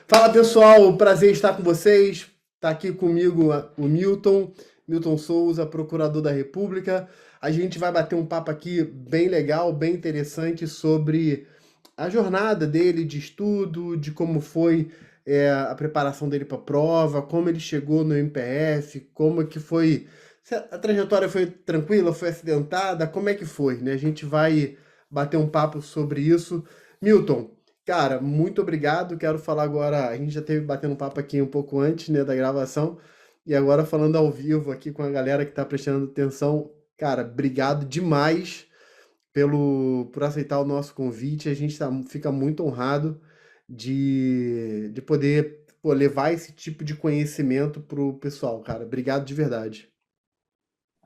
Fala pessoal, prazer estar com vocês. Está aqui comigo o Milton Souza, procurador da República. A gente vai bater um papo aqui bem legal, bem interessante sobre a jornada dele de estudo, de como foi a preparação dele para a prova, como ele chegou no MPF, como que foi. Se a trajetória foi tranquila, foi acidentada, como é que foi, né? A gente vai bater um papo sobre isso. Milton, cara, muito obrigado. Quero falar agora. A gente já teve batendo um papo aqui um pouco antes, né, da gravação, e agora falando ao vivo aqui com a galera que está prestando atenção. Cara, obrigado demais por aceitar o nosso convite. A gente fica muito honrado de poder levar esse tipo de conhecimento pro pessoal, cara. Obrigado de verdade.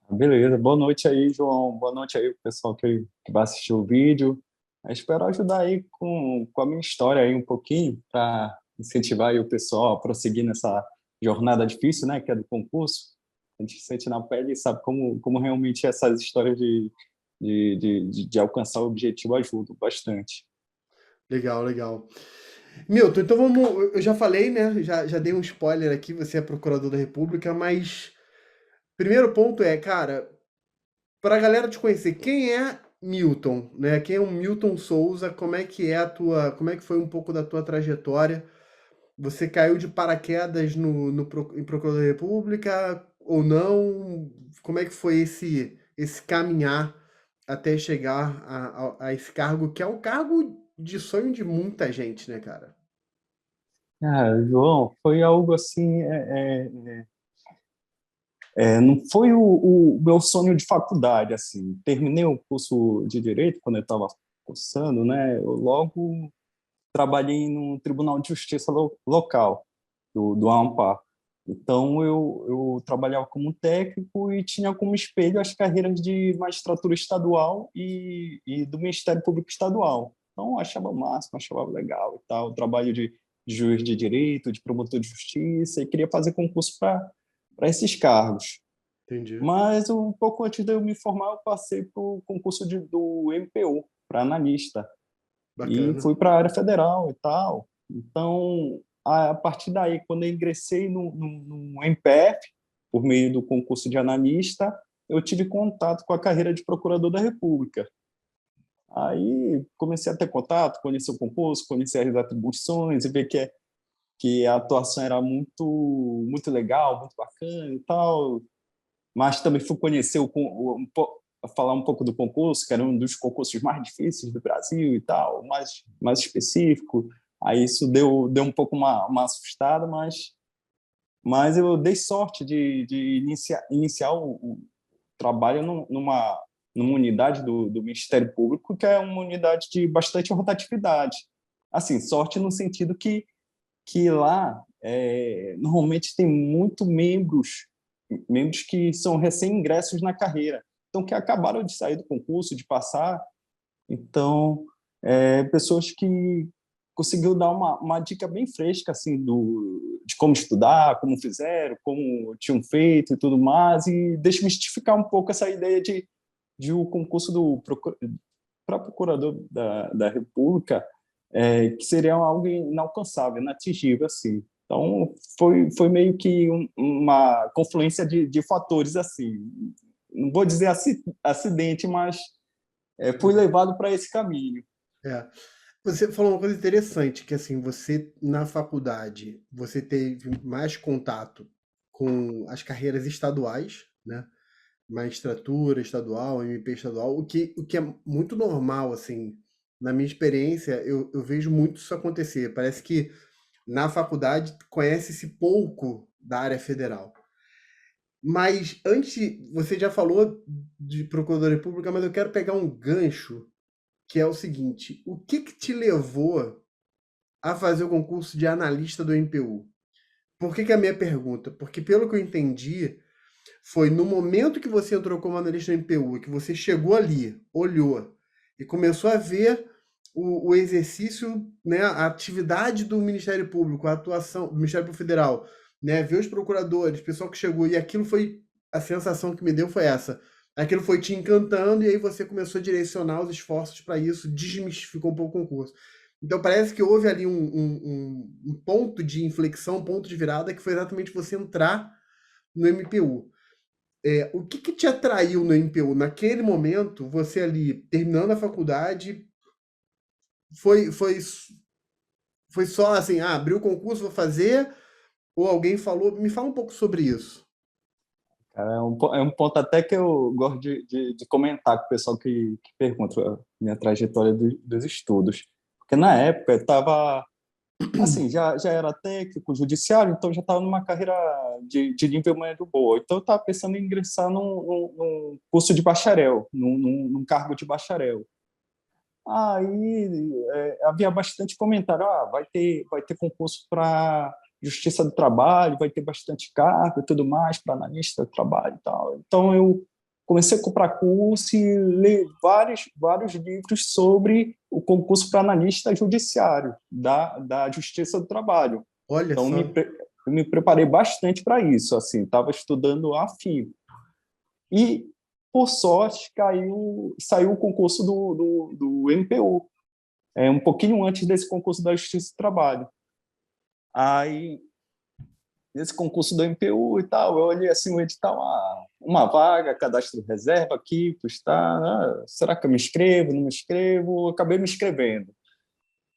Beleza, boa noite aí, João. Boa noite aí, pro pessoal que vai assistir o vídeo. Eu espero ajudar aí com a minha história aí um pouquinho, para incentivar aí o pessoal a prosseguir nessa jornada difícil, né, que é do concurso. A gente sente na pele e sabe como realmente essas histórias de alcançar o objetivo ajudam bastante. Legal, legal. Milton, então vamos. Eu já falei, né? Já dei um spoiler aqui, você é procurador da República, mas primeiro ponto é, cara, para a galera te conhecer, quem é Milton, né? Quem é o Milton Souza? Como é que é a tua, como é que foi um pouco da tua trajetória? Você caiu de paraquedas em Procuradoria da República ou não? Como é que foi esse caminhar até chegar a esse cargo, que é um cargo de sonho de muita gente, né, cara? Ah, João, foi algo assim, não foi o meu sonho de faculdade, assim. Terminei o curso de Direito quando eu estava cursando, né? Eu logo trabalhei no Tribunal de Justiça local, do Amapá. Então, eu trabalhava como técnico e tinha como espelho as carreiras de magistratura estadual e do Ministério Público Estadual. Então, eu achava o máximo, achava legal e tal, o trabalho de juiz de direito, de promotor de justiça, e queria fazer concurso para esses cargos. Entendi. Mas um pouco antes de eu me formar, eu passei para o concurso do MPU, para analista, e Bacana. fui para a área federal e tal. Então, a partir daí, quando eu ingressei no MPF, por meio do concurso de analista, eu tive contato com a carreira de procurador da República. Aí comecei a ter contato, conhecer o concurso, conhecer as atribuições e ver que a atuação era muito legal, muito bacana e tal. Mas também fui conhecer falar um pouco do concurso, que era um dos concursos mais difíceis do Brasil e tal, mais específico. Aí isso deu um pouco uma assustada, mas eu dei sorte de iniciar o trabalho numa unidade do Ministério Público, que é uma unidade de bastante rotatividade. Assim, sorte no sentido que lá normalmente tem muito membros que são recém-ingressos na carreira, então que acabaram de sair do concurso, de passar, então pessoas que conseguiu dar uma dica bem fresca assim de como estudar, como fizeram, como tinham feito e tudo mais, e desmistificar um pouco essa ideia de o concurso para procurador da República, que seria algo inalcançável, inatingível, assim. Então, foi meio que uma confluência de fatores, assim. Não vou dizer acidente, mas fui levado para esse caminho. É. Você falou uma coisa interessante, que assim, você na faculdade, você teve mais contato com as carreiras estaduais, né? Magistratura estadual, MP estadual, o que é muito normal, assim, na minha experiência, eu vejo muito isso acontecer. Parece que na faculdade conhece-se pouco da área federal. Mas antes, você já falou de Procuradoria Pública, mas eu quero pegar um gancho, que é o seguinte: o que que te levou a fazer o concurso de analista do MPU? Por que que é a minha pergunta? Porque, pelo que eu entendi, foi no momento que você entrou como analista do MPU, que você chegou ali, olhou e começou a ver o exercício, né, a atividade do Ministério Público, a atuação do Ministério Público Federal, né, ver os procuradores, o pessoal que chegou, e aquilo foi, a sensação que me deu foi essa. Aquilo foi te encantando e aí você começou a direcionar os esforços para isso, desmistificou um pouco o concurso. Então parece que houve ali um ponto de inflexão, um ponto de virada, que foi exatamente você entrar no MPU. O que, que te atraiu no MPU? Naquele momento, você ali, terminando a faculdade, foi, foi, foi só assim, abriu o concurso, vou fazer, ou alguém falou? Me fala um pouco sobre isso. Cara, é um ponto até que eu gosto de comentar com o pessoal que pergunta a minha trajetória dos estudos. Porque na época eu estava, assim, já era técnico judiciário, então já estava numa carreira de nível médio boa. Então eu estava pensando em ingressar num curso de bacharel, num cargo de bacharel. Aí havia bastante comentário, vai ter concurso para Justiça do Trabalho, vai ter bastante cargo e tudo mais para analista do trabalho e tal. Então eu comecei a comprar curso e ler vários livros sobre o concurso para analista judiciário da Justiça do Trabalho. Olha Então só. eu me preparei bastante para isso, assim, estava estudando a fim. E, por sorte, saiu o concurso do MPU, um pouquinho antes desse concurso da Justiça do Trabalho. Aí, nesse concurso do MPU e tal, eu olhei assim o edital, uma vaga, cadastro reserva aqui, está, será que eu me inscrevo, não me inscrevo? Eu acabei me inscrevendo.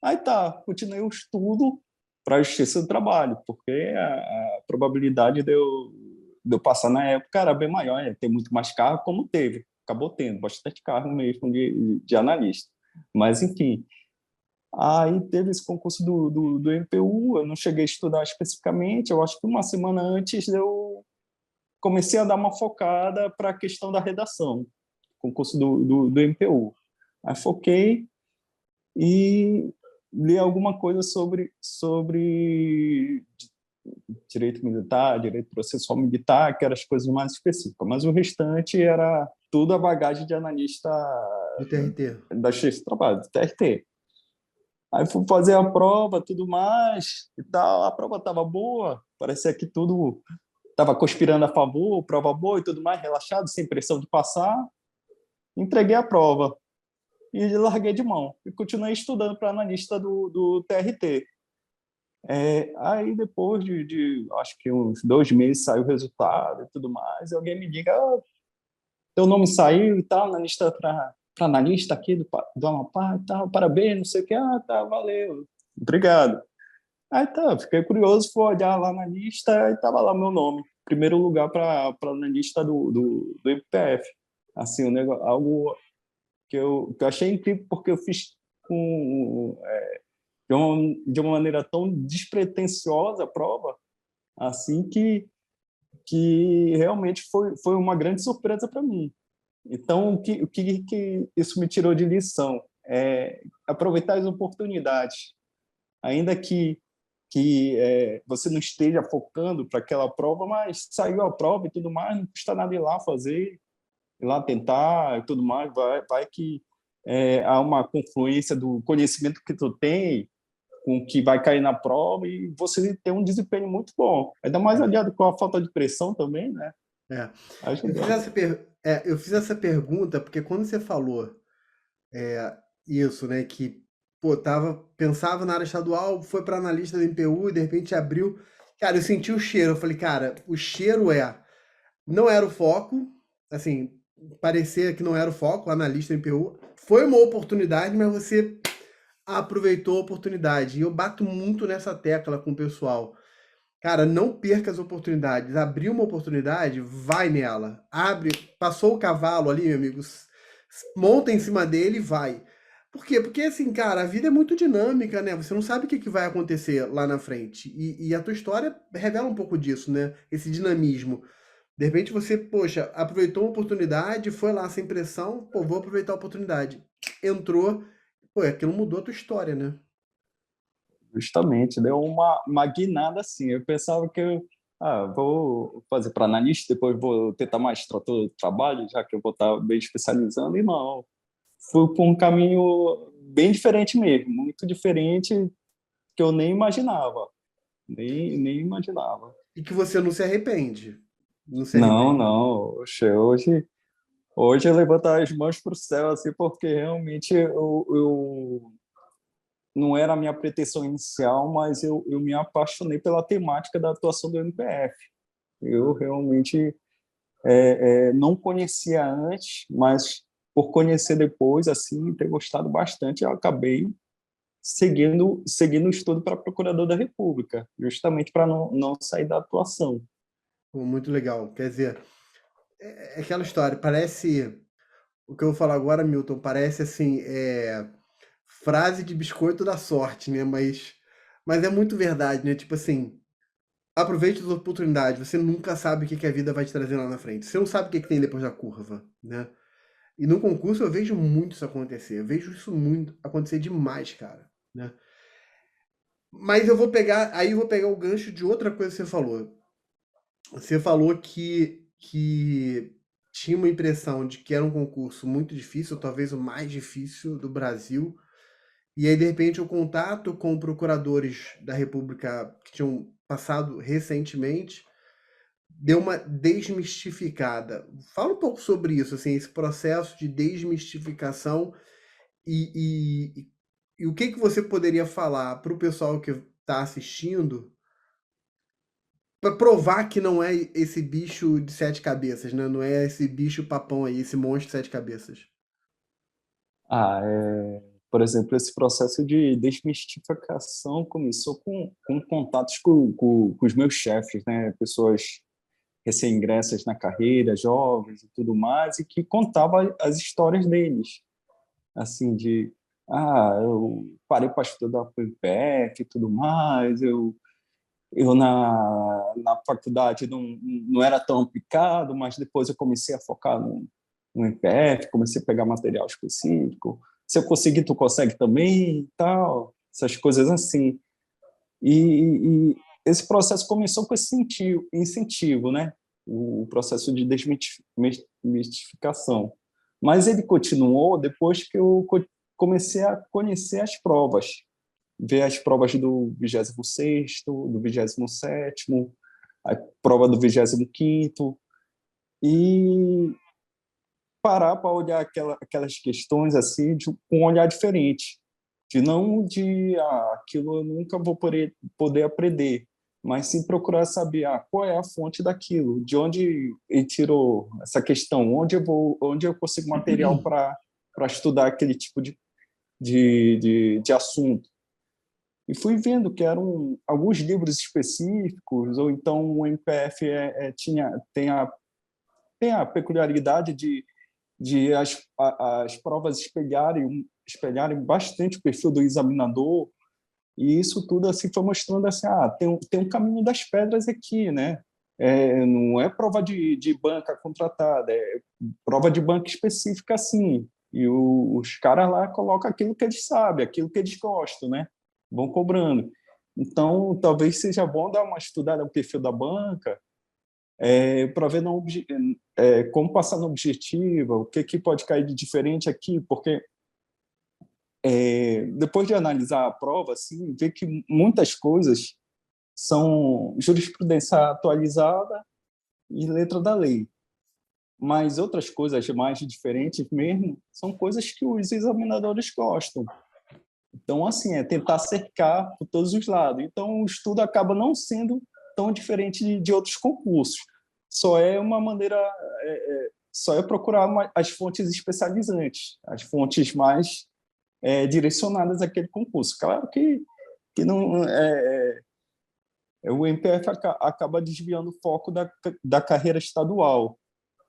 Aí tá, continuei o estudo para a Justiça do Trabalho, porque a probabilidade de eu passar na época era bem maior, tem muito mais carro, como teve, acabou tendo bastante carro mesmo de analista. Mas, enfim, aí teve esse concurso do MPU, eu não cheguei a estudar especificamente, eu acho que uma semana antes eu comecei a dar uma focada para a questão da redação, concurso do MPU. Aí foquei e li alguma coisa sobre direito militar, direito processual militar, que eram as coisas mais específicas, mas o restante era tudo a bagagem de analista Do TRT. da Justiça do Trabalho, do TRT. Aí fui fazer a prova, tudo mais e tal. A prova estava boa, parecia que tudo estava conspirando a favor, prova boa e tudo mais, relaxado, sem pressão de passar. Entreguei a prova e larguei de mão. E continuei estudando para analista do TRT. Aí depois acho que uns 2 meses saiu o resultado e tudo mais, e alguém me diga, teu nome saiu e tal, na lista para analista aqui do Amapá e tal, parabéns, não sei o que, tá, valeu, obrigado. Aí tá, fiquei curioso, fui olhar lá na lista e tava lá meu nome, primeiro lugar para analista do MPF. Assim, um negócio, algo que eu achei incrível, porque eu fiz de uma maneira tão despretensiosa a prova, assim que realmente foi uma grande surpresa para mim. Então, que isso me tirou de lição? Aproveitar as oportunidades, ainda que você não esteja focando para aquela prova, mas saiu a prova e tudo mais, não custa nada ir lá fazer, ir lá tentar e tudo mais, vai que há uma confluência do conhecimento que tu tem com o que vai cair na prova e você tem um desempenho muito bom. Ainda mais É. aliado com a falta de pressão também, né? É. Eu fiz Ajuda. eu fiz essa pergunta porque quando você falou isso, né, que pô, pensava na área estadual, foi para analista do MPU e de repente abriu. Cara, eu senti o cheiro. Eu falei, cara, o cheiro não era o foco, assim, parecia que não era o foco, analista do MPU. Foi uma oportunidade, mas você aproveitou a oportunidade. E eu bato muito nessa tecla com o pessoal. Cara, não perca as oportunidades. Abriu uma oportunidade, vai nela. Abre, passou o cavalo ali, meu amigo, monta em cima dele e vai. Por quê? Porque assim, cara, a vida é muito dinâmica, né? Você não sabe o que que vai acontecer lá na frente. E a tua história revela um pouco disso, né? Esse dinamismo. De repente você, poxa, aproveitou uma oportunidade, foi lá sem pressão, pô, vou aproveitar a oportunidade. Entrou, pô, aquilo mudou a tua história, né? Justamente, deu uma guinada assim. Eu pensava que vou fazer para analista, depois vou tentar mais trator de trabalho, já que eu vou estar bem especializando, e não. Fui por um caminho bem diferente mesmo, muito diferente que eu nem imaginava, nem imaginava. E que você não se arrepende. Não se Não, arrepende. não, oxe, hoje eu levanto as mãos para o céu, assim, porque realmente não era a minha pretensão inicial, mas eu me apaixonei pela temática da atuação do MPF. Eu realmente não conhecia antes, mas por conhecer depois, assim, ter gostado bastante, eu acabei seguindo o estudo para procurador da República, justamente para não sair da atuação. Pô, muito legal. Quer dizer, é aquela história, parece. O que eu vou falar agora, Milton, parece assim, frase de biscoito da sorte, né? Mas é muito verdade, né? Tipo assim, aproveite as oportunidades. Você nunca sabe o que que a vida vai te trazer lá na frente. Você não sabe o que que tem depois da curva, né? E no concurso eu vejo muito isso acontecer. Eu vejo isso muito acontecer demais, cara, né? Mas aí eu vou pegar o gancho de outra coisa que você falou. Você falou que tinha uma impressão de que era um concurso muito difícil, talvez o mais difícil do Brasil. E aí, de repente, o contato com procuradores da República que tinham passado recentemente deu uma desmistificada. Fala um pouco sobre isso, assim, esse processo de desmistificação e, e, e o que que você poderia falar para o pessoal que está assistindo para provar que não é esse bicho de sete cabeças, né? Não é esse bicho papão aí, esse monstro de sete cabeças. Por exemplo, esse processo de desmistificação começou com contatos com os meus chefes, né? Pessoas recém-ingressas na carreira, jovens e tudo mais, e que contavam as histórias deles, assim, eu parei para estudar para o IPF e tudo mais, eu na faculdade não era tão aplicado, mas depois eu comecei a focar no IPF, comecei a pegar material específico. Se eu conseguir, tu consegue também, e tal, essas coisas assim. E esse processo começou com esse incentivo, né? O processo de desmistificação. Mas ele continuou depois que eu comecei a conhecer as provas, ver as provas do 26º, do 27º, a prova do 25º, e parar para olhar aquelas questões assim com um olhar diferente, de não de aquilo eu nunca vou poder aprender, mas sim procurar saber qual é a fonte daquilo, de onde ele tirou essa questão, onde eu consigo material para estudar aquele tipo de assunto. E fui vendo que eram alguns livros específicos, ou então o MPF tem a peculiaridade de as provas espelharem bastante o perfil do examinador, e isso tudo assim foi mostrando assim, tem um caminho das pedras aqui, né? Não é prova de banca contratada, é prova de banca específica, assim. E os caras lá colocam aquilo que eles sabem, aquilo que eles gostam, né? Vão cobrando. Então, talvez seja bom dar uma estudada no perfil da banca, para ver como passar no objetivo, o que pode cair de diferente aqui, porque depois de analisar a prova, assim, ver que muitas coisas são jurisprudência atualizada e letra da lei, mas outras coisas mais diferentes mesmo são coisas que os examinadores gostam. Então, assim, é tentar cercar por todos os lados. Então, o estudo acaba não sendo tão diferente de outros concursos. Só é uma maneira, só é procurar as fontes especializantes, as fontes mais direcionadas àquele concurso. Claro que não o MPF acaba desviando o foco da carreira estadual,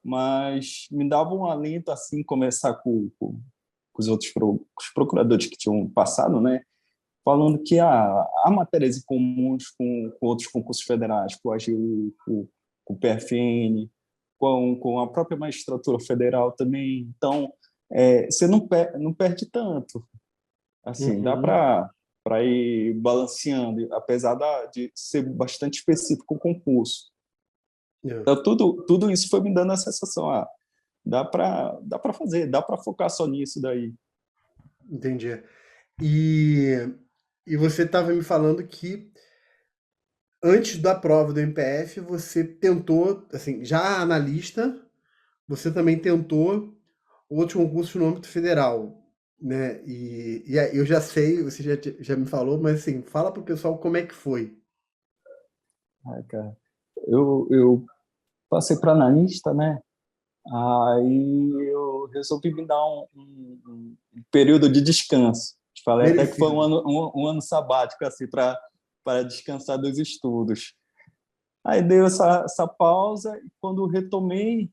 mas me dava um alento assim começar com os outros os procuradores que tinham passado, né? Falando que há matérias em comuns com outros concursos federais, com a AGU, com o PFN, com a própria magistratura federal também. Então, você não perde tanto. Assim, dá Uhum. para ir balanceando, apesar de ser bastante específico o concurso. É, Então, tudo isso foi me dando a sensação, dá para fazer, dá para focar só nisso daí. entendi. E, e você estava me falando que antes da prova do MPF, você tentou, assim, já analista, você também tentou outros concursos no âmbito federal. né? E aí, eu já sei, você já me falou, mas assim, fala pro pessoal como é que foi. Ai, cara, eu passei para analista, né? Aí eu resolvi me dar um período de descanso. Te falei até que foi Merecido. um ano sabático assim para descansar dos estudos. Aí deu essa pausa e quando retomei,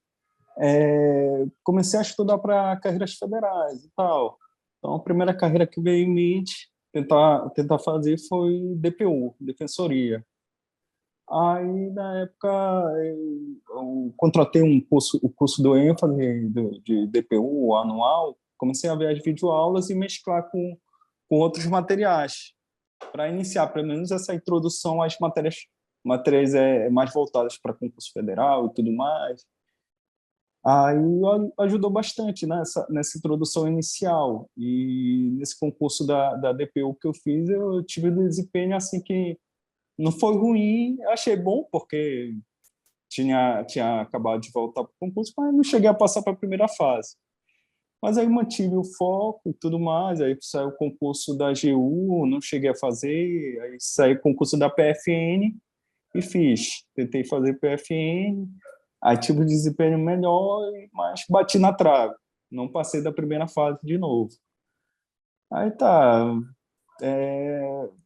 comecei a estudar para carreiras federais e tal. Então a primeira carreira que veio em mente tentar fazer foi DPU, Defensoria. Aí, na época, eu contratei o curso do ênfase de DPU anual, comecei a ver as videoaulas e mesclar com outros materiais, para iniciar, pelo menos, essa introdução às matérias mais voltadas para concurso federal e tudo mais. Aí ajudou bastante nessa introdução inicial. E nesse concurso da DPU que eu fiz, eu tive um desempenho assim que não foi ruim, eu achei bom, porque tinha acabado de voltar para o concurso, mas não cheguei a passar para a primeira fase. Mas aí mantive o foco e tudo mais, aí saiu o concurso da AGU, não cheguei a fazer, aí saiu o concurso da PFN e fiz. Tentei fazer PFN, aí tive um desempenho melhor, mas bati na trave. Não passei da primeira fase de novo. Aí tá,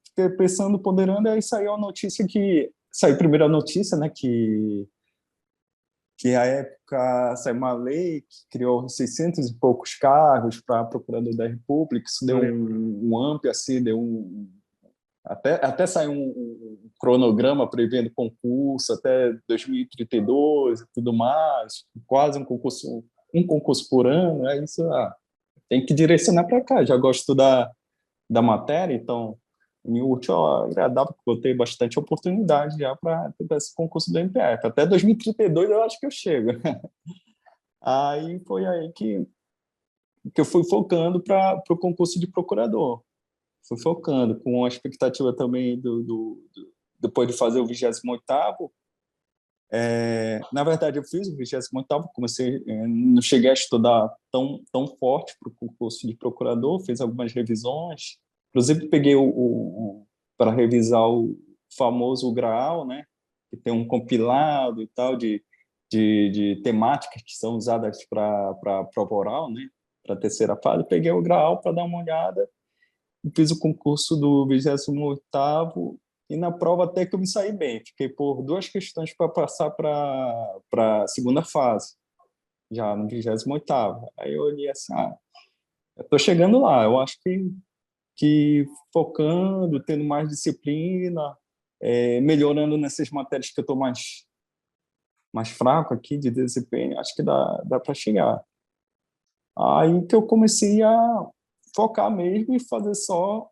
fiquei pensando, ponderando, aí saiu a notícia saiu a primeira notícia, né, que à época saiu uma lei que criou 600 e poucos cargos para procurador da República, isso deu Eu lembro. um amplo, assim, até saiu um cronograma prevendo concurso até 2032 e tudo mais, quase um concurso por ano, é isso, tem que direcionar para cá, já gosto da matéria, então em útil ao agradável, porque eu tenho bastante oportunidade já para tentar esse concurso do MPF. Até 2032 eu acho que eu chego. Aí foi aí que eu fui focando para o concurso de procurador. Fui focando, com a expectativa também depois de fazer o 28º. Na verdade, eu fiz o 28º, comecei, não cheguei a estudar tão forte para o concurso de procurador, fiz algumas revisões, inclusive peguei para revisar o famoso GRAAL, né, que tem um compilado e tal de temáticas que são usadas para a prova oral, né, para a terceira fase, peguei o GRAAL para dar uma olhada, fiz o concurso do 28º e na prova até que eu me saí bem. Fiquei por duas questões para passar para a segunda fase, já no 28º. Aí eu olhei assim, eu estou chegando lá. Eu acho que focando, tendo mais disciplina, melhorando nessas matérias que eu estou mais fraco aqui de desempenho, acho que dá para chegar. Aí que eu comecei a focar mesmo e fazer só,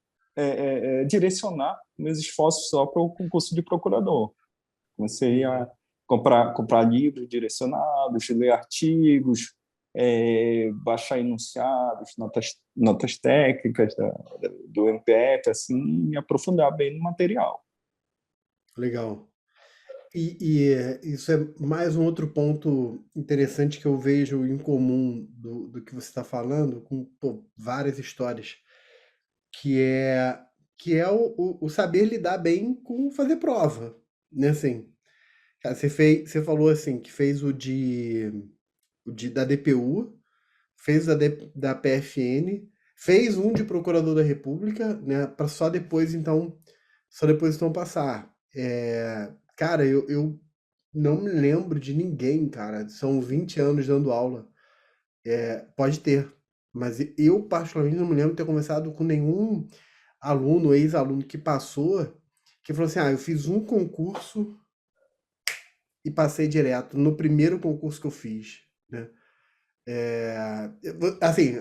direcionar meus esforços só para o concurso de procurador. Comecei a Entendi. comprar livros direcionados, ler artigos, baixar enunciados, notas técnicas do MPF, assim, e me aprofundar bem no material. Legal. Isso é mais um outro ponto interessante que eu vejo em comum do que você está falando, com pô, várias histórias, que é, que é o saber lidar bem com fazer prova, né? Assim, cara, você falou assim que fez da DPU, fez da PFN, fez um de Procurador da República, né? Para só depois então passar. Cara, eu não me lembro de ninguém, cara. São 20 anos dando aula. Pode ter. Mas eu, particularmente, não me lembro de ter conversado com nenhum aluno, ex-aluno que passou, que falou assim: eu fiz um concurso e passei direto no primeiro concurso que eu fiz, né? Assim,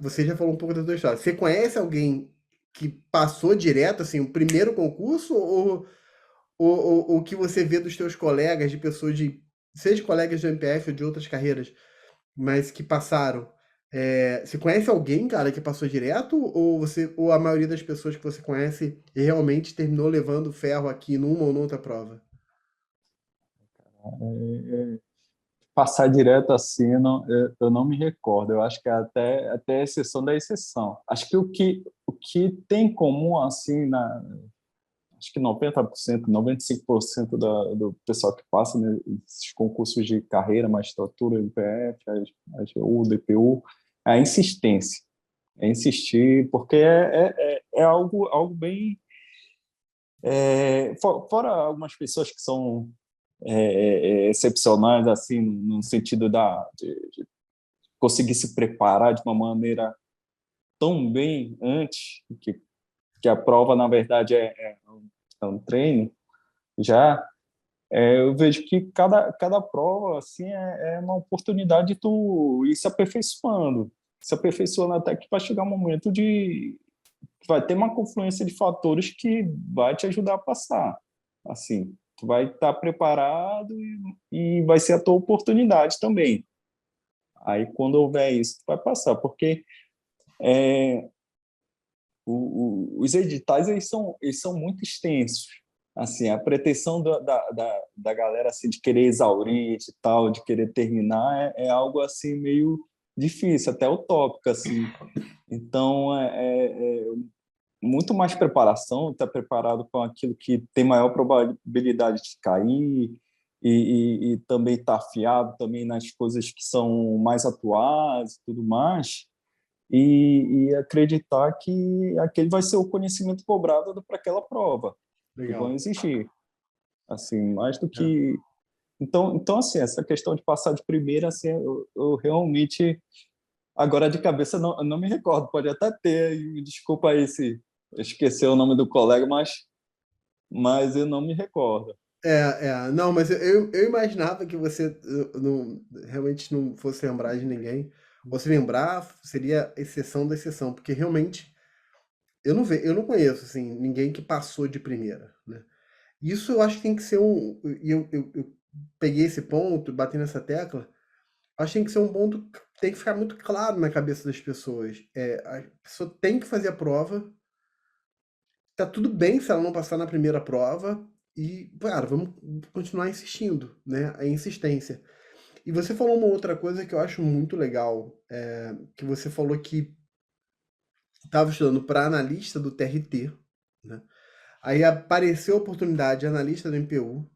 você já falou um pouco da sua história. Você conhece alguém que passou direto, assim, o primeiro concurso ou o que você vê dos teus colegas, de pessoas seja colegas do MPF ou de outras carreiras, mas que passaram? Você conhece alguém, cara, que passou direto? Ou a maioria das pessoas que você conhece realmente terminou levando ferro aqui numa ou noutra prova? passar direto assim, eu não me recordo. Eu acho que é até a exceção da exceção. Acho que o que tem em comum, assim, acho que 90%, 95% do pessoal que passa nesses concursos de carreira, magistratura, MPF, a AGU, DPU, é a insistência. É insistir, porque é algo bem... fora algumas pessoas que são excepcionais, assim, no sentido de conseguir se preparar de uma maneira tão bem antes, que a prova, na verdade, é um treino, já eu vejo que cada prova assim, é uma oportunidade de tu ir se aperfeiçoando até que vai chegar um momento de vai ter uma confluência de fatores que vai te ajudar a passar. Assim, tu vai estar preparado e vai ser a tua oportunidade também. Aí, quando houver isso, tu vai passar, porque é, os editais eles são muito extensos. Assim, a pretensão da galera assim, de querer exaurir e tal, de querer terminar, é algo assim meio difícil, até utópico. Assim. Então, muito mais preparação, estar preparado com aquilo que tem maior probabilidade de cair e também estar afiado também nas coisas que são mais atuais e tudo mais, e acreditar que aquele vai ser o conhecimento cobrado para aquela prova, que vão Legal. exigir, assim, mais do É. que... Então assim, essa questão de passar de primeira, assim, eu realmente, agora de cabeça, não me recordo, pode até ter, e me desculpa aí se eu esqueci o nome do colega, mas eu não me recordo. Não, mas eu imaginava que você não, realmente não fosse lembrar de ninguém. Ou se lembrar, seria exceção da exceção, porque realmente eu não conheço assim, ninguém que passou de primeira, né? Isso eu acho que tem que ser um. E eu peguei esse ponto, bati nessa tecla. Acho que tem que ser um ponto que tem que ficar muito claro na cabeça das pessoas. A pessoa tem que fazer a prova, tá tudo bem se ela não passar na primeira prova, e, cara, vamos continuar insistindo, né? A insistência. E você falou uma outra coisa que eu acho muito legal, que você falou que estava estudando para analista do TRT, né? Aí apareceu a oportunidade de analista do MPU,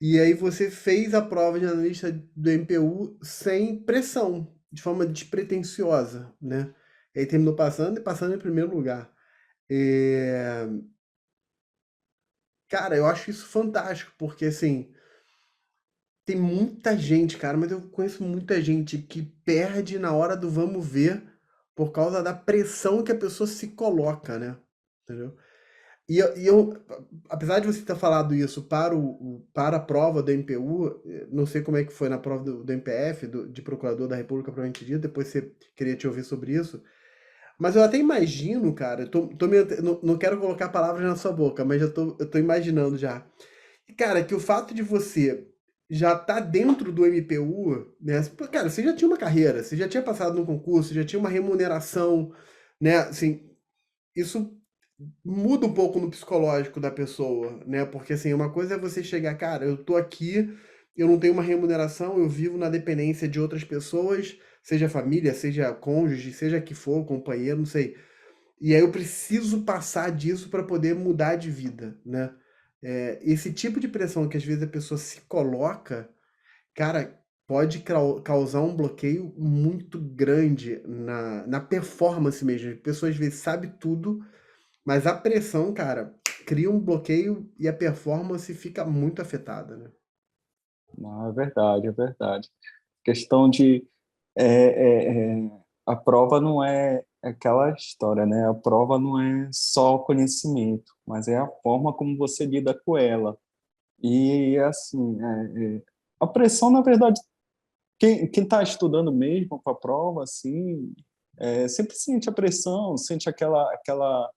e aí você fez a prova de analista do MPU sem pressão, de forma despretensiosa, né? E aí terminou passando e passando em primeiro lugar. É, cara, eu acho isso fantástico, porque assim, tem muita gente, cara, mas eu conheço muita gente que perde na hora do vamos ver por causa da pressão que a pessoa se coloca, né? Entendeu? Apesar de você ter falado isso para para a prova do MPU, não sei como é que foi na prova do MPF, de Procurador da República, provavelmente dito, depois você queria te ouvir sobre isso, mas eu até imagino, cara, não quero colocar palavras na sua boca, mas eu tô imaginando já. Cara, que o fato de você já tá dentro do MPU, né? Cara, você já tinha uma carreira, você já tinha passado num concurso, já tinha uma remuneração, né? Assim, isso muda um pouco no psicológico da pessoa, né? Porque assim, uma coisa é você chegar, cara, eu tô aqui, eu não tenho uma remuneração, eu vivo na dependência de outras pessoas, seja família, seja cônjuge, seja que for, companheiro, não sei. E aí eu preciso passar disso para poder mudar de vida, né? Esse tipo de pressão que às vezes a pessoa se coloca, cara, pode causar um bloqueio muito grande na performance mesmo. A pessoa às vezes sabe tudo, mas a pressão, cara, cria um bloqueio e a performance fica muito afetada, né? Não, é verdade, é verdade. Questão de é, a prova não é aquela história, né? A prova não é só o conhecimento, mas é a forma como você lida com ela. E assim, a pressão, na verdade, quem está estudando mesmo para a prova, assim, sempre sente a pressão, sente aquela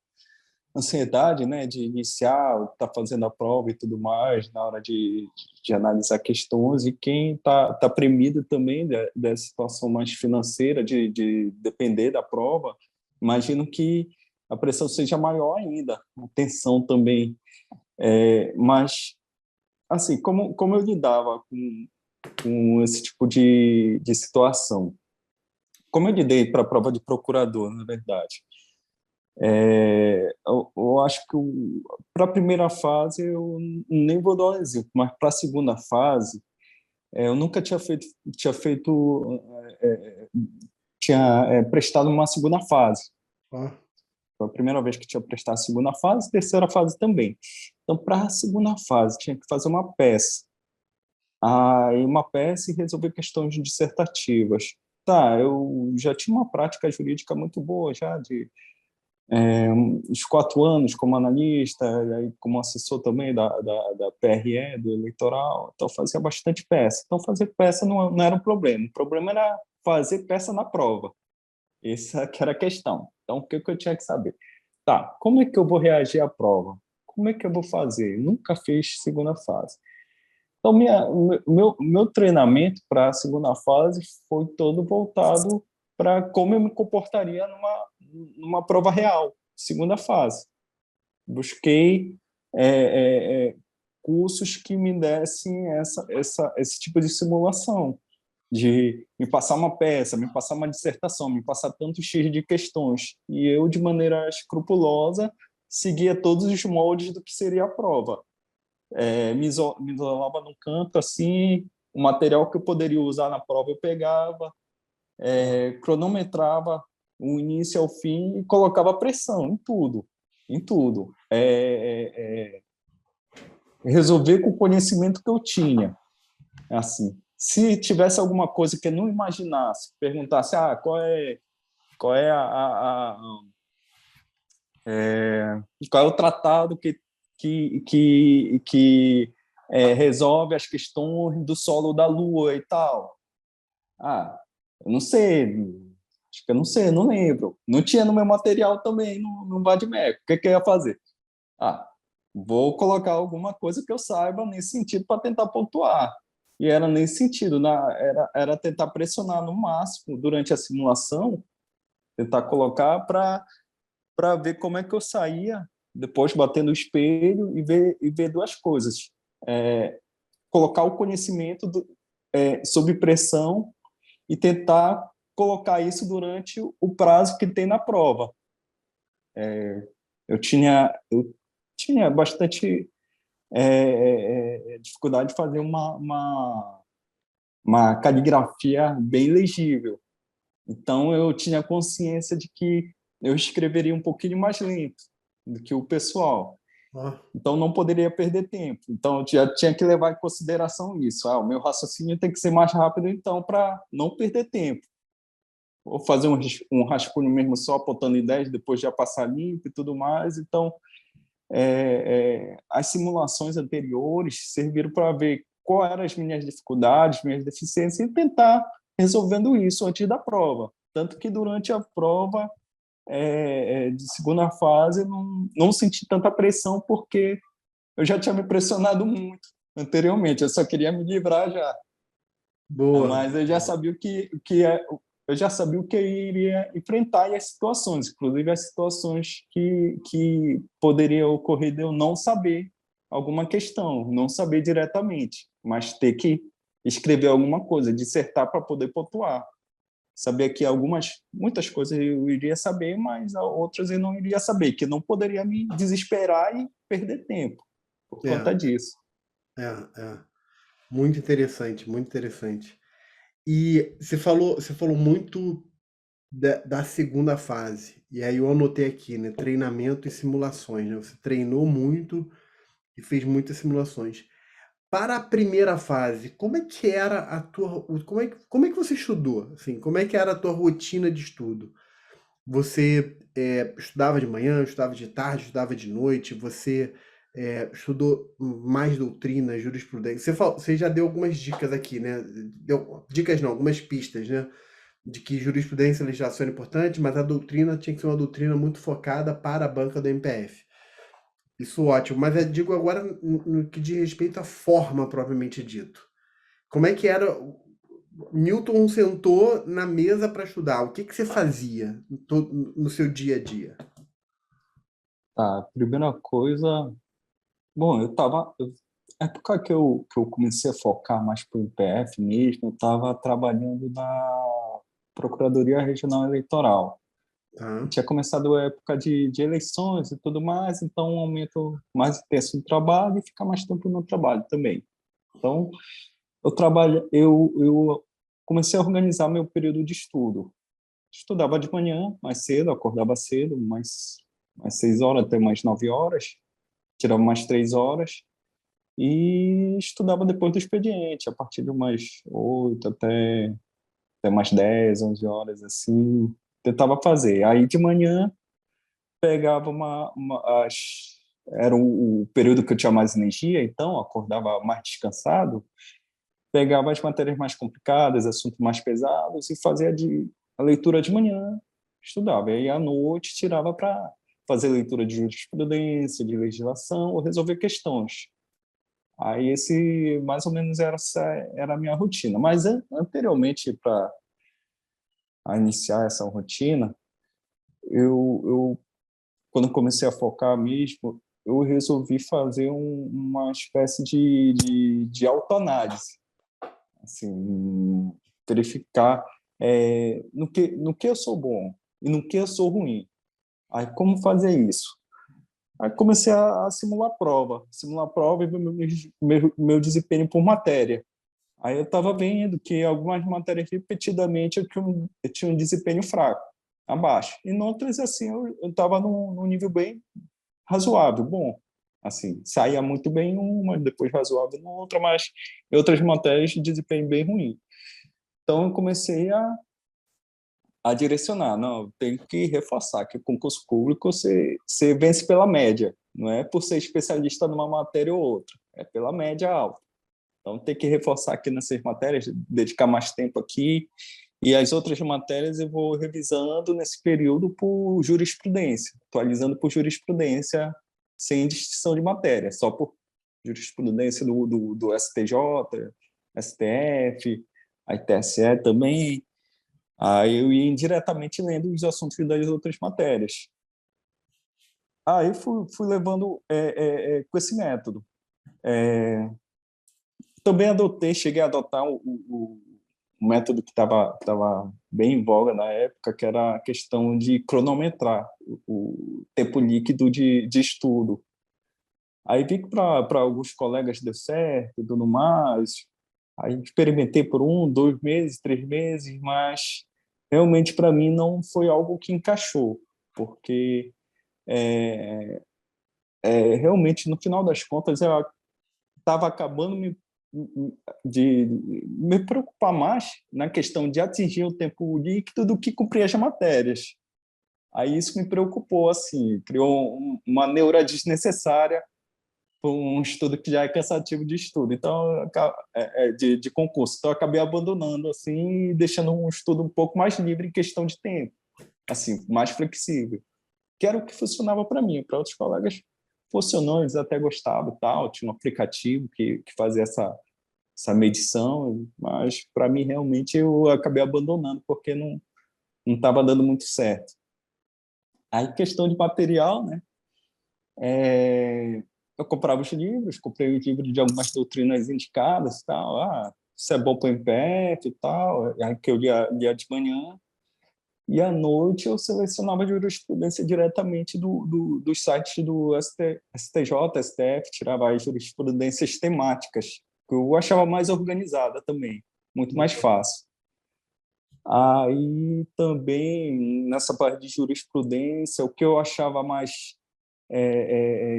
ansiedade, né, de iniciar, estar fazendo a prova e tudo mais, na hora de analisar questões, e quem tá premido também dessa situação mais financeira, de depender da prova, imagino que a pressão seja maior ainda, a tensão também. Mas, assim, como eu lidava com esse tipo de situação. Como eu lidei para a prova de procurador, na verdade? Eu acho que para a primeira fase eu nem vou dar um exemplo, mas para a segunda fase eu nunca tinha prestado uma segunda fase. Ó, Foi a primeira vez que tinha prestado a segunda fase, terceira fase também. Então, para a segunda fase, tinha que fazer uma peça. Aí, uma peça e resolver questões dissertativas. Tá, eu já tinha uma prática jurídica muito boa, já de uns 4 anos como analista, e aí como assessor também da PRE, do eleitoral, então fazia bastante peça. Então fazer peça não era um problema, o problema era fazer peça na prova. Essa que era a questão. Então o que eu tinha que saber? Tá, como é que eu vou reagir à prova? Como é que eu vou fazer? Nunca fiz segunda fase. Então meu treinamento para a segunda fase foi todo voltado para como eu me comportaria numa prova real, segunda fase. Busquei cursos que me dessem esse tipo de simulação, de me passar uma peça, me passar uma dissertação, me passar tantos X de questões. E eu, de maneira escrupulosa, seguia todos os moldes do que seria a prova. Me isolava num canto, assim, o material que eu poderia usar na prova eu pegava, cronometrava o início ao fim e colocava pressão em tudo, em tudo. Resolver com o conhecimento que eu tinha, assim. Se tivesse alguma coisa que eu não imaginasse, perguntasse, qual é qual é o tratado que resolve as questões do solo da Lua e tal. Eu não sei, acho que eu não sei, eu não lembro. Não tinha no meu material também, no Vadmec. O que eu ia fazer? Ah, vou colocar alguma coisa que eu saiba nesse sentido para tentar pontuar. E era nesse sentido, era tentar pressionar no máximo durante a simulação, tentar colocar para ver como é que eu saía, depois bater no espelho e ver duas coisas. Colocar o conhecimento sob pressão e tentar colocar isso durante o prazo que tem na prova. Eu tinha bastante dificuldade de fazer uma caligrafia bem legível. Então, eu tinha consciência de que eu escreveria um pouquinho mais lento do que o pessoal. ó. Então, não poderia perder tempo. Então, eu já tinha que levar em consideração isso. O meu raciocínio tem que ser mais rápido, então, para não perder tempo. Ou fazer um rascunho mesmo só, apontando ideias, depois já passar limpo e tudo mais. Então, as simulações anteriores serviram para ver quais eram as minhas dificuldades, minhas deficiências e tentar resolvendo isso antes da prova. Tanto que durante a prova de segunda fase não senti tanta pressão porque eu já tinha me pressionado muito anteriormente, eu só queria me livrar já. Boa. Mas eu já sabia eu já sabia o que eu iria enfrentar e as situações, inclusive as situações que poderiam ocorrer de eu não saber alguma questão, não saber diretamente, mas ter que escrever alguma coisa, dissertar para poder pontuar. Saber que muitas coisas eu iria saber, mas outras eu não iria saber, que eu não poderia me desesperar e perder tempo por conta É, disso. é. Muito interessante, muito interessante. E você falou muito da segunda fase. E aí eu anotei aqui, né? Treinamento e simulações, né? Você treinou muito e fez muitas simulações. Para a primeira fase, como é que era a tua, como é que você estudou? Assim, como é que era a tua rotina de estudo? Você estudava de manhã, estudava de tarde, estudava de noite? Você estudou mais doutrina, jurisprudência? Você já deu algumas dicas aqui, né? Dicas não, algumas pistas, né? De que jurisprudência e legislação é importante, mas a doutrina tinha que ser uma doutrina muito focada para a banca do MPF. Isso ótimo, mas eu digo agora no que diz respeito à forma propriamente dito. Como é que era? Newton sentou na mesa para estudar. O que que você fazia no seu dia a dia? Tá, primeira coisa, bom, A época que eu comecei a focar mais para o IPF mesmo, eu estava trabalhando na Procuradoria Regional Eleitoral. Tá? Tinha começado a época de eleições e tudo mais, então um aumento mais intenso no trabalho e ficar mais tempo no trabalho também. Então, eu comecei a organizar meu período de estudo. Estudava de manhã, mais cedo, acordava cedo, mais 6 horas até mais 9 horas, tirava mais 3 horas, e estudava depois do expediente, a partir de umas 8 até mais 10, 11 horas, assim, tentava fazer. Aí de manhã pegava era o período que eu tinha mais energia, então acordava mais descansado, pegava as matérias mais complicadas, assuntos mais pesados e fazia a leitura de manhã, estudava. E aí à noite tirava para fazer leitura de jurisprudência, de legislação ou resolver questões. Aí esse mais ou menos era a minha rotina. Mas anteriormente para iniciar essa rotina, eu quando comecei a focar mesmo, eu resolvi fazer uma espécie de autoanálise, assim, verificar no que eu sou bom e no que eu sou ruim. Aí como fazer isso? Aí comecei a simular prova e ver meu desempenho por matéria. Aí eu estava vendo que algumas matérias repetidamente eu tinha um desempenho fraco, abaixo. E em outras, assim, eu estava num nível bem razoável, bom. Assim, saía muito bem em uma, depois razoável em outra, mas em outras matérias de desempenho bem ruim. Então eu comecei a direcionar, não, eu tenho que reforçar que o concurso público você vence pela média, não é por ser especialista numa matéria ou outra, é pela média alta. Então, tem que reforçar aqui nessas matérias, dedicar mais tempo aqui. E as outras matérias eu vou revisando nesse período por jurisprudência, atualizando por jurisprudência sem distinção de matéria, só por jurisprudência do STJ, STF, a TSE também. Aí eu ia indiretamente lendo os assuntos das outras matérias. Aí fui levando com esse método. Também cheguei a adotar o método que estava bem em voga na época, que era a questão de cronometrar o tempo líquido de estudo. Aí vi que para alguns colegas deu certo, tudo mais. Aí experimentei por 2 meses, 3 meses, mas realmente para mim não foi algo que encaixou, porque realmente no final das contas eu estava acabando de me preocupar mais na questão de atingir o tempo líquido do que cumprir as matérias. Aí isso me preocupou, assim, criou uma neura desnecessária para um estudo que já é cansativo de estudo, então de concurso. Então eu acabei abandonando assim e deixando um estudo um pouco mais livre em questão de tempo, assim, mais flexível, que era o que funcionava para mim. Para outros colegas funcionou, eles até gostavam e tal, tinha um aplicativo que fazia essa medição, mas para mim realmente eu acabei abandonando porque não estava dando muito certo. Aí questão de material, né? Eu comprava os livros, comprei os livros de algumas doutrinas indicadas, tal. Isso é bom para o MPF e tal. Aí que eu lia de manhã. E à noite eu selecionava jurisprudência diretamente dos sites do STJ, STF, tirava as jurisprudências temáticas, que eu achava mais organizada também, muito mais fácil. Aí também, nessa parte de jurisprudência, o que eu achava mais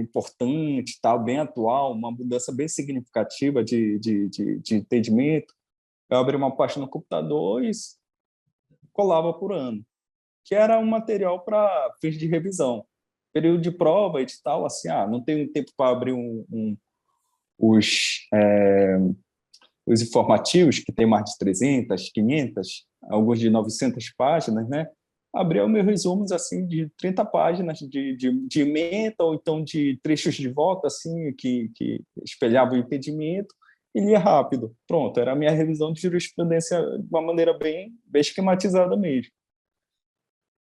importante, tal, bem atual, uma mudança bem significativa de entendimento, eu abri uma página no computador e colava por ano, que era um material para fins de revisão. Período de prova, edital, assim, não tenho tempo para abrir os informativos, que tem mais de 300, 500, alguns de 900 páginas, né? Abria os meus resumos assim de 30 páginas de ementa ou então de trechos de volta assim que espelhavam o entendimento e lia rápido. Pronto, era a minha revisão de jurisprudência de uma maneira bem esquematizada mesmo.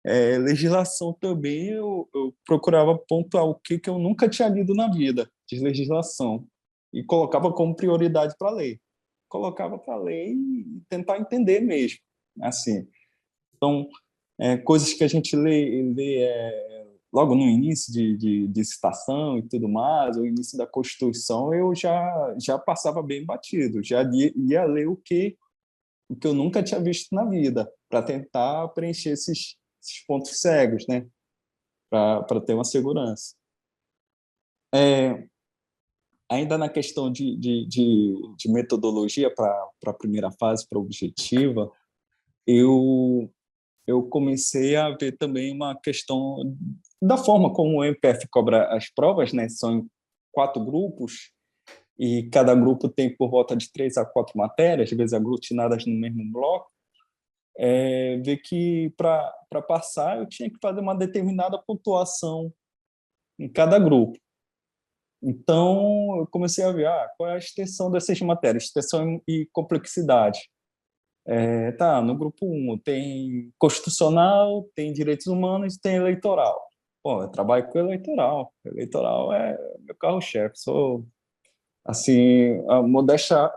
Legislação também eu procurava pontuar o que eu nunca tinha lido na vida de legislação. e colocava como prioridade para ler. Colocava para ler e tentar entender mesmo, assim. Então, coisas que a gente lê logo no início de citação e tudo mais, o início da Constituição, eu já passava bem batido, já ia ler o que eu nunca tinha visto na vida, para tentar preencher esses pontos cegos, né? Para ter uma segurança. Ainda na questão de metodologia para a primeira fase, para a objetiva, eu comecei a ver também uma questão da forma como o MPF cobra as provas, né? São em 4 grupos, e cada grupo tem por volta de 3 a 4 matérias, às vezes aglutinadas no mesmo bloco. Ver que para passar eu tinha que fazer uma determinada pontuação em cada grupo. Então, eu comecei a ver qual é a extensão dessas matérias, extensão e complexidade. No grupo 1 tem constitucional, tem direitos humanos e tem eleitoral. Pô, eu trabalho com eleitoral. Eleitoral é meu carro-chefe. Sou, assim, a modéstia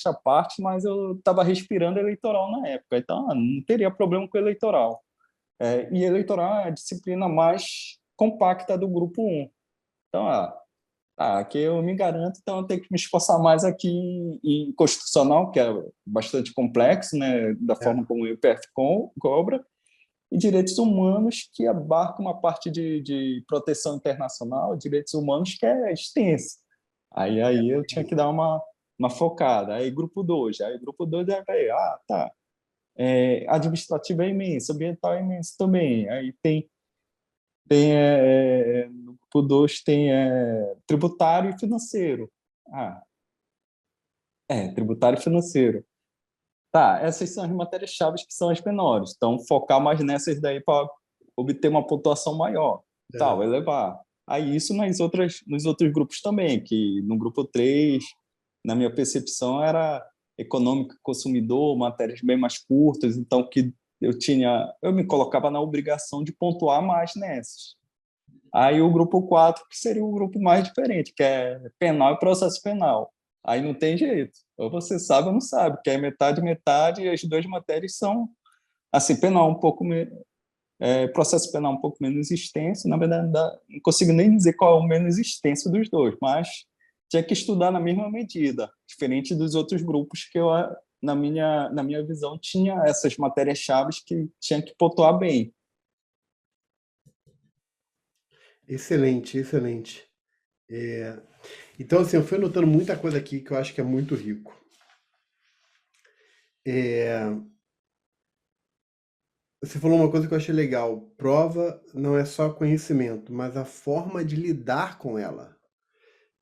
à parte, mas eu estava respirando eleitoral na época. Então, não teria problema com eleitoral. E eleitoral é a disciplina mais compacta do grupo 1. Então, aqui eu me garanto, então eu tenho que me esforçar mais aqui em constitucional, que é bastante complexo, né, da forma como o IPF cobra, e direitos humanos, que abarca uma parte de proteção internacional, direitos humanos, que é extensa. Aí eu tinha que dar uma focada. Aí grupo 2 administrativo é imenso, ambiental é imenso também. Aí no grupo 2 tem tributário e financeiro. Tributário e financeiro. Essas são as matérias-chave que são as menores. Então, focar mais nessas daí para obter uma pontuação maior. Elevar. Aí isso nos outros grupos também, que no grupo 3, na minha percepção, era econômico e consumidor, matérias bem mais curtas, então que eu me colocava na obrigação de pontuar mais nessas. Aí o grupo 4, que seria o grupo mais diferente, que é penal e processo penal. Aí não tem jeito. Ou você sabe ou não sabe, que é metade, metade, e as 2 matérias são, assim, penal um pouco processo penal um pouco menos extenso. Na verdade, não consigo nem dizer qual é o menos extenso dos 2, mas tinha que estudar na mesma medida, diferente dos outros grupos que eu, na minha visão, tinha essas matérias-chave que tinha que pontuar bem. Excelente, excelente. Então, assim, eu fui anotando muita coisa aqui que eu acho que é muito rico. Você falou uma coisa que eu achei legal. Prova não é só conhecimento, mas a forma de lidar com ela.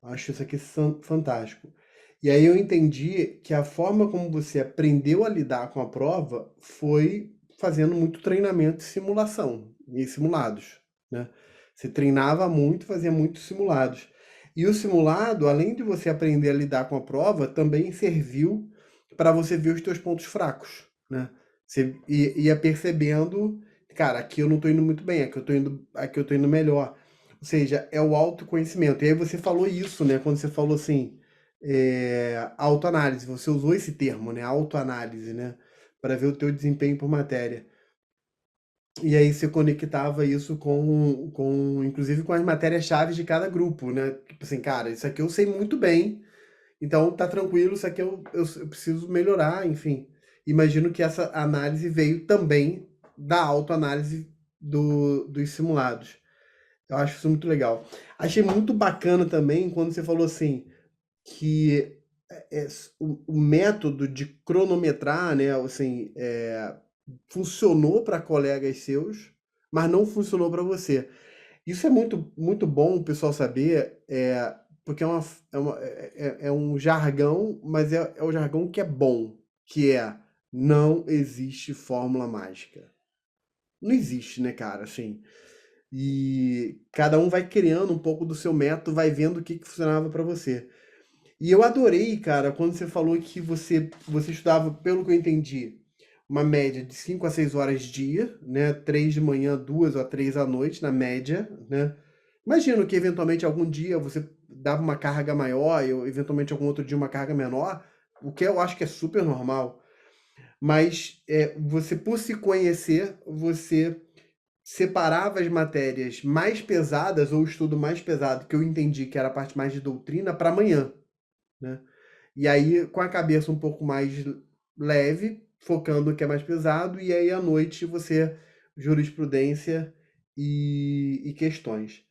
Acho isso aqui fantástico. E aí eu entendi que a forma como você aprendeu a lidar com a prova foi fazendo muito treinamento e simulação, e simulados, né? Você treinava muito, fazia muitos simulados. E o simulado, além de você aprender a lidar com a prova, também serviu para você ver os teus pontos fracos, né? Você ia percebendo, cara, aqui eu não estou indo muito bem, aqui eu tô indo melhor. Ou seja, é o autoconhecimento. E aí você falou isso, né? Quando você falou assim, autoanálise, você usou esse termo, né? Autoanálise, né? Para ver o teu desempenho por matéria. E aí você conectava isso inclusive com as matérias-chave de cada grupo, né? Tipo assim, cara, isso aqui eu sei muito bem, então tá tranquilo, isso aqui eu preciso melhorar, enfim. Imagino que essa análise veio também da autoanálise dos simulados. Eu acho isso muito legal. Achei muito bacana também quando você falou assim que o método de cronometrar, né, assim, funcionou para colegas seus, mas não funcionou para você. Isso é muito, muito bom o pessoal saber, porque é um jargão, mas é o jargão que é bom, que é não existe fórmula mágica. Não existe, né, cara? Assim, e cada um vai criando um pouco do seu método, vai vendo o que funcionava para você. E eu adorei, cara, quando você falou que você estudava, pelo que eu entendi, uma média de 5 a 6 horas dia, né? 3 de manhã, 2 ou 3 à noite, na média, né? Imagino que eventualmente algum dia você dava uma carga maior, eu eventualmente algum outro dia uma carga menor, o que eu acho que é super normal. Mas você, por se conhecer, você separava as matérias mais pesadas, ou o estudo mais pesado, que eu entendi que era a parte mais de doutrina, para amanhã, né? E aí, com a cabeça um pouco mais leve, focando no que é mais pesado, e aí à noite você jurisprudência e questões.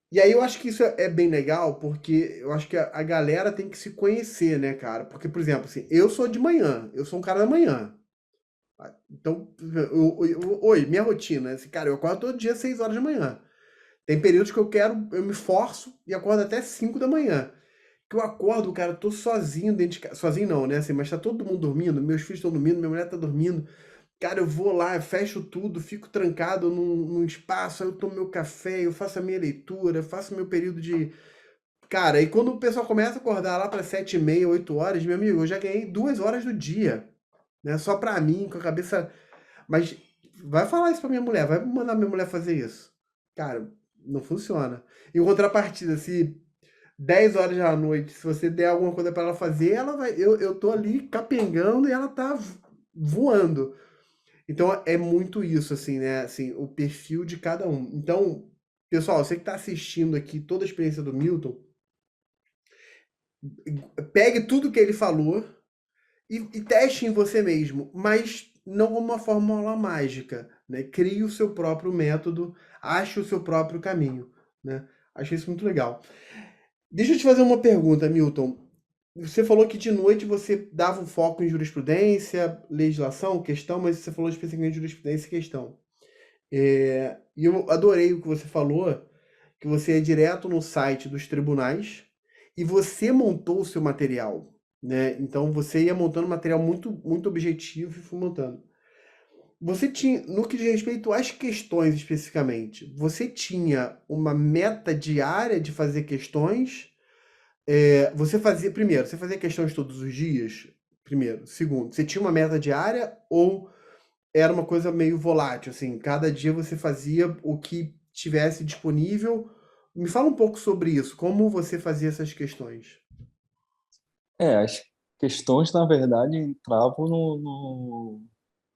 E aí eu acho que isso é bem legal, porque eu acho que a galera tem que se conhecer, né, cara? Porque, por exemplo, assim, eu sou de manhã, eu sou um cara da manhã. Então, oi, minha rotina, assim, cara, eu acordo todo dia às 6 horas da manhã. Tem períodos que eu me forço e acordo até 5 da manhã. Que eu acordo, cara, eu tô sozinho dentro de casa. Sozinho não, né? Assim, mas tá todo mundo dormindo, meus filhos estão dormindo, minha mulher tá dormindo. Cara, eu vou lá, eu fecho tudo, fico trancado num espaço, aí eu tomo meu café, eu faço a minha leitura, eu faço meu período de. Cara, e quando o pessoal começa a acordar lá para 7h30, 8 horas, meu amigo, eu já ganhei 2 horas do dia, né? Só pra mim, com a cabeça. Mas vai falar isso pra minha mulher, vai mandar minha mulher fazer isso. Cara, não funciona. Em contrapartida, se 10 horas da noite, se você der alguma coisa pra ela fazer, ela vai. Eu tô ali capengando e ela tá voando. Então é muito isso, assim, né? Assim, o perfil de cada um. Então, pessoal, você que tá assistindo aqui toda a experiência do Milton, pegue tudo que ele falou e teste em você mesmo, mas não como uma fórmula mágica, né? Crie o seu próprio método, ache o seu próprio caminho, né? Achei isso muito legal. Deixa eu te fazer uma pergunta, Milton. Você falou que de noite você dava um foco em jurisprudência, legislação, questão, mas você falou especificamente jurisprudência e questão. E eu adorei o que você falou, que você é direto no site dos tribunais e você montou o seu material, né? Então você ia montando material muito, muito objetivo e foi montando. Você tinha, no que diz respeito às questões especificamente, você tinha uma meta diária de fazer questões? Você fazia, primeiro, você fazia questões todos os dias? Primeiro. Segundo, você tinha uma meta diária ou era uma coisa meio volátil, assim, cada dia você fazia o que tivesse disponível? Me fala um pouco sobre isso, como você fazia essas questões? As questões, na verdade, entravam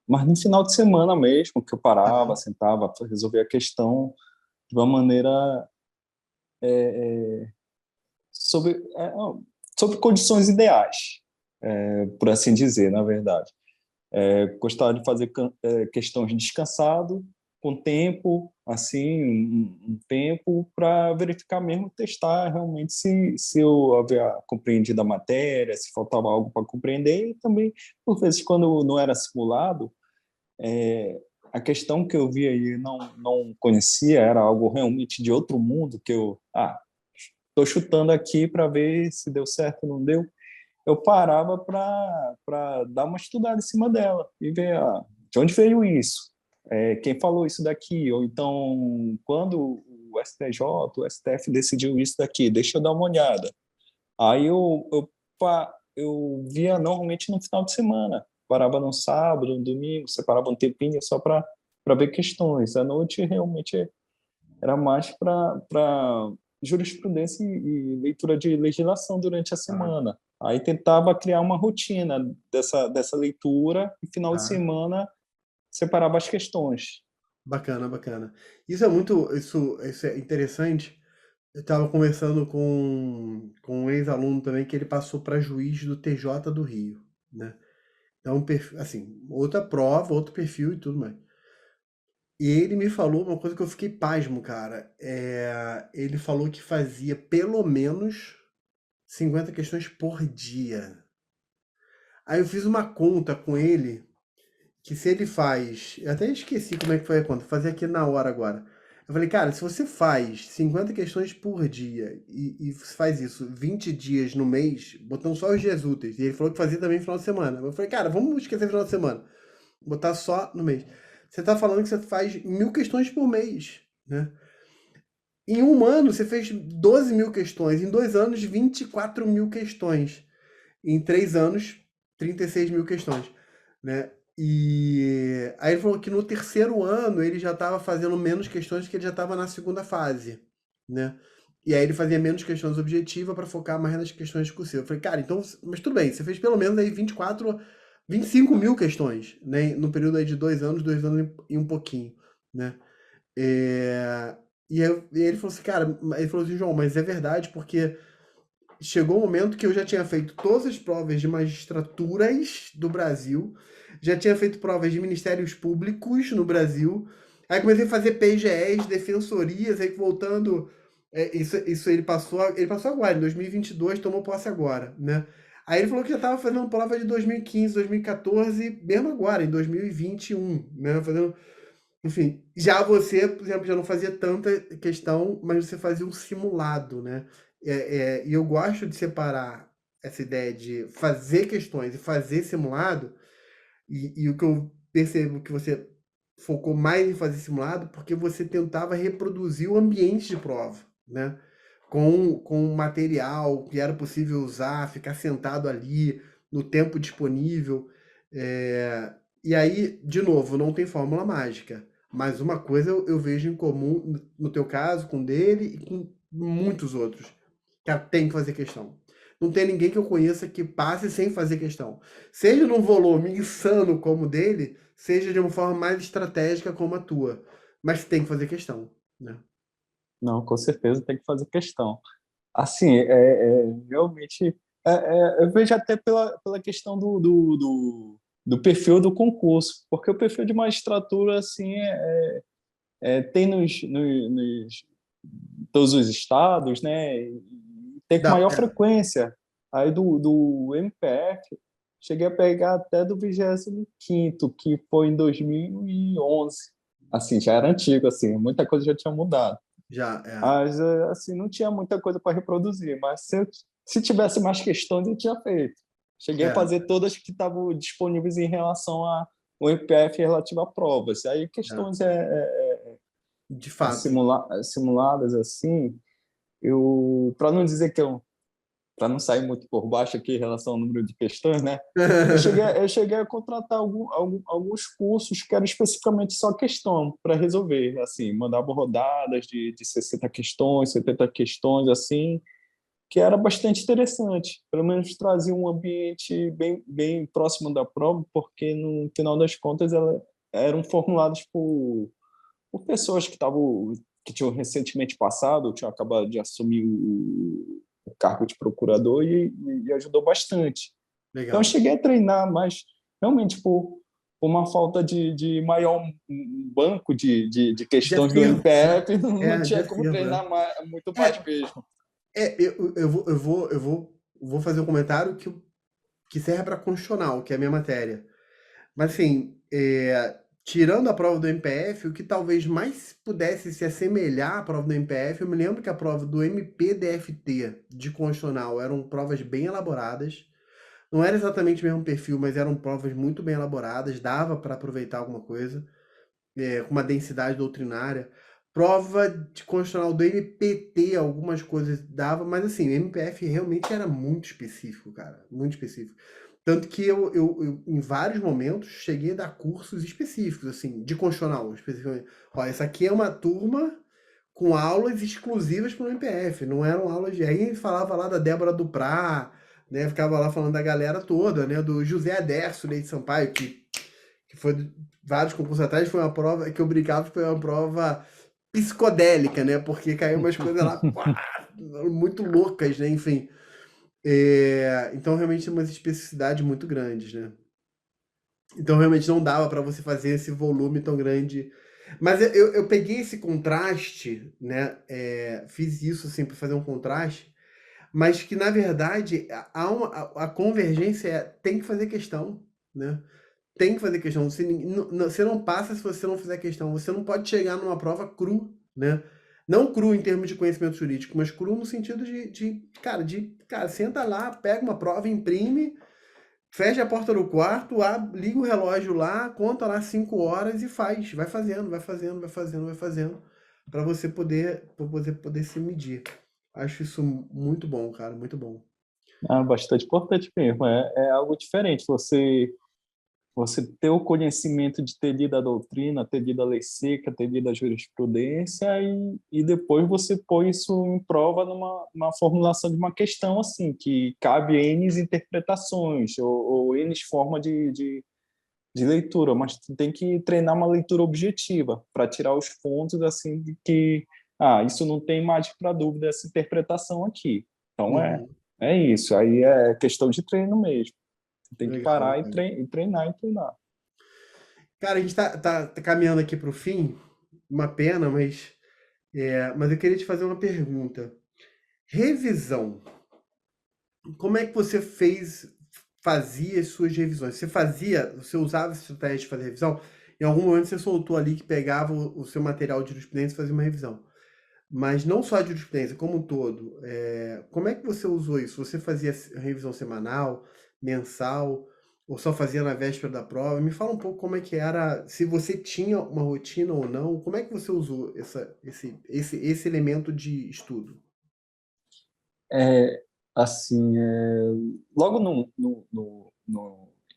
mas no final de semana mesmo, que eu parava, Tá, sentava, resolvia a questão de uma maneira sobre, sobre condições ideais, por assim dizer, na verdade. Gostava de fazer questões descansado, com tempo, assim, um tempo para verificar mesmo, testar realmente se eu havia compreendido a matéria, se faltava algo para compreender, e também, por vezes, quando não era simulado, a questão que eu via e não conhecia era algo realmente de outro mundo, que eu, estou chutando aqui para ver se deu certo ou não deu, eu parava para dar uma estudada em cima dela e ver de onde veio isso, quem falou isso daqui, ou então quando o STJ, o STF decidiu isso daqui, deixa eu dar uma olhada. Aí eu via normalmente no final de semana, parava no sábado, no domingo, separava um tempinho só para ver questões. À noite realmente era mais para jurisprudência e leitura de legislação durante a tá, semana. Aí tentava criar uma rotina dessa leitura e final de tá. semana separava as questões. Bacana, bacana. Isso é interessante. Eu estava conversando com um ex-aluno também que ele passou para juiz do TJ do Rio, né? Então, assim, outra prova, outro perfil e tudo mais. E ele me falou uma coisa que eu fiquei pasmo, cara. Ele falou que fazia pelo menos 50 questões por dia. Aí eu fiz uma conta com ele, que se ele faz. Eu até esqueci como é que foi a conta, vou fazer aqui na hora agora. Eu falei, cara, se você faz 50 questões por dia e você faz isso 20 dias no mês, botando só os dias úteis, e ele falou que fazia também no final de semana. Eu falei, cara, vamos esquecer o final de semana, botar só no mês. Você tá falando que você faz 1.000 questões por mês, né? Em um ano você fez 12.000 questões, em 2 anos 24.000 questões, em 3 anos 36.000 questões, né? E aí ele falou que no terceiro ano ele já estava fazendo menos questões que ele já estava na segunda fase, né? E aí ele fazia menos questões objetivas para focar mais nas questões discursivas. Eu falei, cara, então, mas tudo bem, você fez pelo menos aí 24, 25 mil questões, né? No período aí de 2 anos e um pouquinho, né? É, e ele falou assim, cara, ele falou assim, João, mas é verdade, porque chegou o momento que eu já tinha feito todas as provas de magistraturas do Brasil, já tinha feito provas de ministérios públicos no Brasil, aí comecei a fazer PGEs, defensorias, aí voltando, isso ele passou agora, em 2022, tomou posse agora, né? Aí ele falou que já estava fazendo prova de 2015, 2014, mesmo agora, em 2021, né? Fazendo, enfim, já você, por exemplo, já não fazia tanta questão, mas você fazia um simulado, né? E eu gosto de separar essa ideia de fazer questões e fazer simulado, e o que eu percebo que você focou mais em fazer simulado, porque você tentava reproduzir o ambiente de prova, né? Com material que era possível usar, ficar sentado ali, no tempo disponível. É, e aí, de novo, não tem fórmula mágica. Mas uma coisa eu vejo em comum, no teu caso, com dele e com muitos outros. Cara, tem que fazer questão. Não tem ninguém que eu conheça que passe sem fazer questão. Seja num volume insano como o dele, seja de uma forma mais estratégica como a tua. Mas tem que fazer questão, né? Não, com certeza tem que fazer questão. Assim, realmente, eu vejo até pela questão do perfil do concurso, porque o perfil de magistratura, assim, tem nos todos os estados, né? E tem com Dá, maior frequência. Aí do MPF, cheguei a pegar até do 25º, que foi em 2011. Assim, já era antigo, assim, muita coisa já tinha mudado. já, é. Mas, assim, não tinha muita coisa para reproduzir. Mas se tivesse mais questões, eu tinha feito. Cheguei a É, fazer todas que estavam disponíveis em relação ao MPF relativo a provas. Aí é. questões De fato. simuladas assim, para não dizer que para não sair muito por baixo aqui em relação ao número de questões, né? Eu cheguei a contratar alguns cursos que eram especificamente só questão para resolver, assim, mandava rodadas de 60 questões, 70 questões, assim, que era bastante interessante. Pelo menos trazia um ambiente bem próximo da prova, porque no final das contas eram formulados por pessoas que tinham recentemente passado, tinham acabado de assumir o cargo de procurador e ajudou bastante. Então, eu Legal. cheguei a treinar, mas realmente por uma falta de maior banco de De questões do acervo, né? MPF, não De tinha como acervo, é. treinar muito mais É, mesmo. eu vou fazer um comentário que serve para constitucional, que é a minha matéria. Mas assim, tirando a prova do MPF, o que talvez mais pudesse se assemelhar à prova do MPF, eu me lembro que a prova do MPDFT de constitucional eram provas bem elaboradas. Não era exatamente o mesmo perfil, mas eram provas muito bem elaboradas, dava para aproveitar alguma coisa, com uma densidade doutrinária. Prova de constitucional do MPT, algumas coisas dava, mas assim, o MPF realmente era muito específico, cara, muito específico. Tanto que eu, em vários momentos, cheguei a dar cursos específicos, assim, de constitucional, especificamente. Ó, essa aqui é uma turma com aulas exclusivas para o MPF, não eram aulas de... Aí falava lá da Débora Duprá, né, ficava lá falando da galera toda, né, do José Aderso Leite Sampaio, que foi vários concursos atrás, foi uma prova que eu brincava que foi uma prova psicodélica, né, porque caiu umas coisas lá, pá, muito loucas, né, enfim. Então, realmente, umas especificidades muito grandes, né? Então, realmente, não dava para você fazer esse volume tão grande. Mas eu peguei esse contraste, né? Fiz isso, assim, para fazer um contraste, mas que, na verdade, a convergência tem que fazer questão, né? Tem que fazer questão. Você não passa se você não fizer questão. Você não pode chegar numa prova cru, né? Não cru em termos de conhecimento jurídico, mas cru no sentido cara, senta lá, pega uma prova, imprime, fecha a porta do quarto, liga o relógio lá, conta lá 5 horas e faz. Vai fazendo, vai fazendo, vai fazendo, vai fazendo, para você poder se medir. Acho isso muito bom, cara, muito bom. Bastante importante mesmo. É algo diferente. Você você ter o conhecimento de ter lido a doutrina, ter lido a lei seca, ter lido a jurisprudência e depois você põe isso em prova numa formulação de uma questão assim, que cabe N interpretações ou N formas de leitura, mas tu tem que treinar uma leitura objetiva para tirar os pontos assim de que isso não tem margem para dúvida essa interpretação aqui. Então Uhum. é isso, aí é questão de treino mesmo. Você tem que Legal, parar e cara. treinar e treinar. Cara, a gente tá caminhando aqui para o fim, uma pena, mas eu queria te fazer uma pergunta. Revisão. Como é que fazia as suas revisões? Você usava essa estratégia de fazer revisão? Em algum momento você soltou ali que pegava o seu material de jurisprudência e fazia uma revisão. Mas não só a jurisprudência, como um todo. Como é que você usou isso? Você fazia revisão semanal, mensal, ou só fazia na véspera da prova? Me fala um pouco como é que era, se você tinha uma rotina ou não, como é que você usou esse elemento de estudo? É, assim, logo no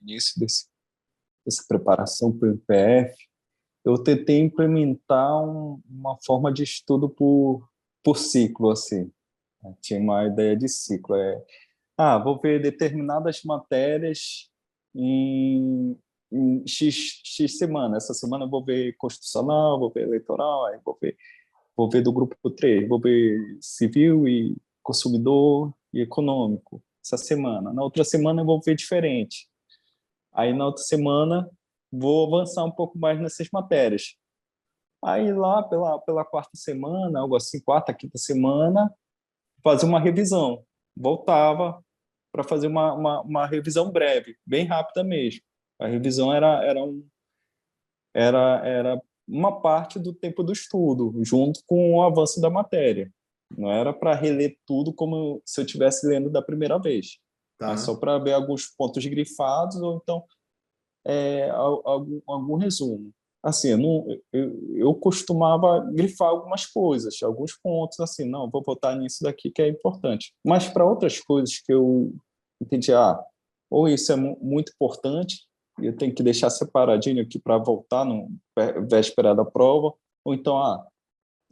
início dessa preparação para o MPF, eu tentei implementar uma forma de estudo por ciclo, assim. Tinha uma ideia de ciclo. Vou ver determinadas matérias em X semana. Essa semana eu vou ver constitucional, vou ver eleitoral, aí vou ver do grupo 3, vou ver civil e consumidor e econômico essa semana. Na outra semana eu vou ver diferente. Aí na outra semana vou avançar um pouco mais nessas matérias. Aí lá pela quarta semana, algo assim, quarta, quinta semana, fazer uma revisão. Voltava para fazer uma revisão breve, bem rápida mesmo. A revisão era uma parte do tempo do estudo, junto com o avanço da matéria. Não era para reler tudo como se eu estivesse lendo da primeira vez, mas Tá? só para ver alguns pontos grifados ou então algum resumo. Assim, eu costumava grifar algumas coisas, alguns pontos, assim, não, vou votar nisso daqui que é importante. Mas para outras coisas que eu entendi, ou isso é muito importante, e eu tenho que deixar separadinho aqui para voltar no véspera da prova, ou então,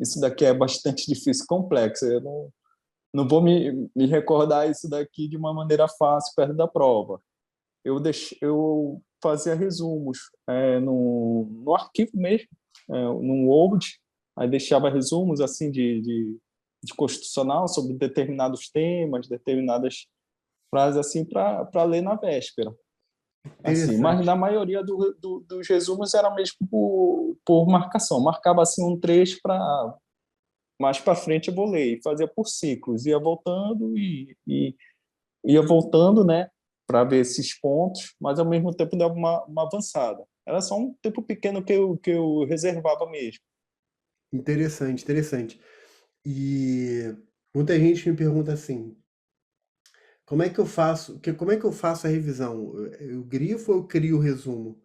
isso daqui é bastante difícil, complexo, eu não vou me recordar isso daqui de uma maneira fácil perto da prova. Eu fazia resumos no arquivo mesmo, no Word, aí deixava resumos assim de constitucional sobre determinados temas, determinadas frases assim para ler na véspera. Assim, mas Interessante. na maioria dos resumos era mesmo por marcação. Marcava assim um trecho para mais para frente eu vou ler e fazia por ciclos, ia voltando e ia voltando, né, para ver esses pontos, mas ao mesmo tempo dava uma avançada. Era só um tempo pequeno que eu reservava mesmo. Interessante, interessante. E muita gente me pergunta assim, como é que eu faço a revisão? Eu grifo ou eu crio o resumo?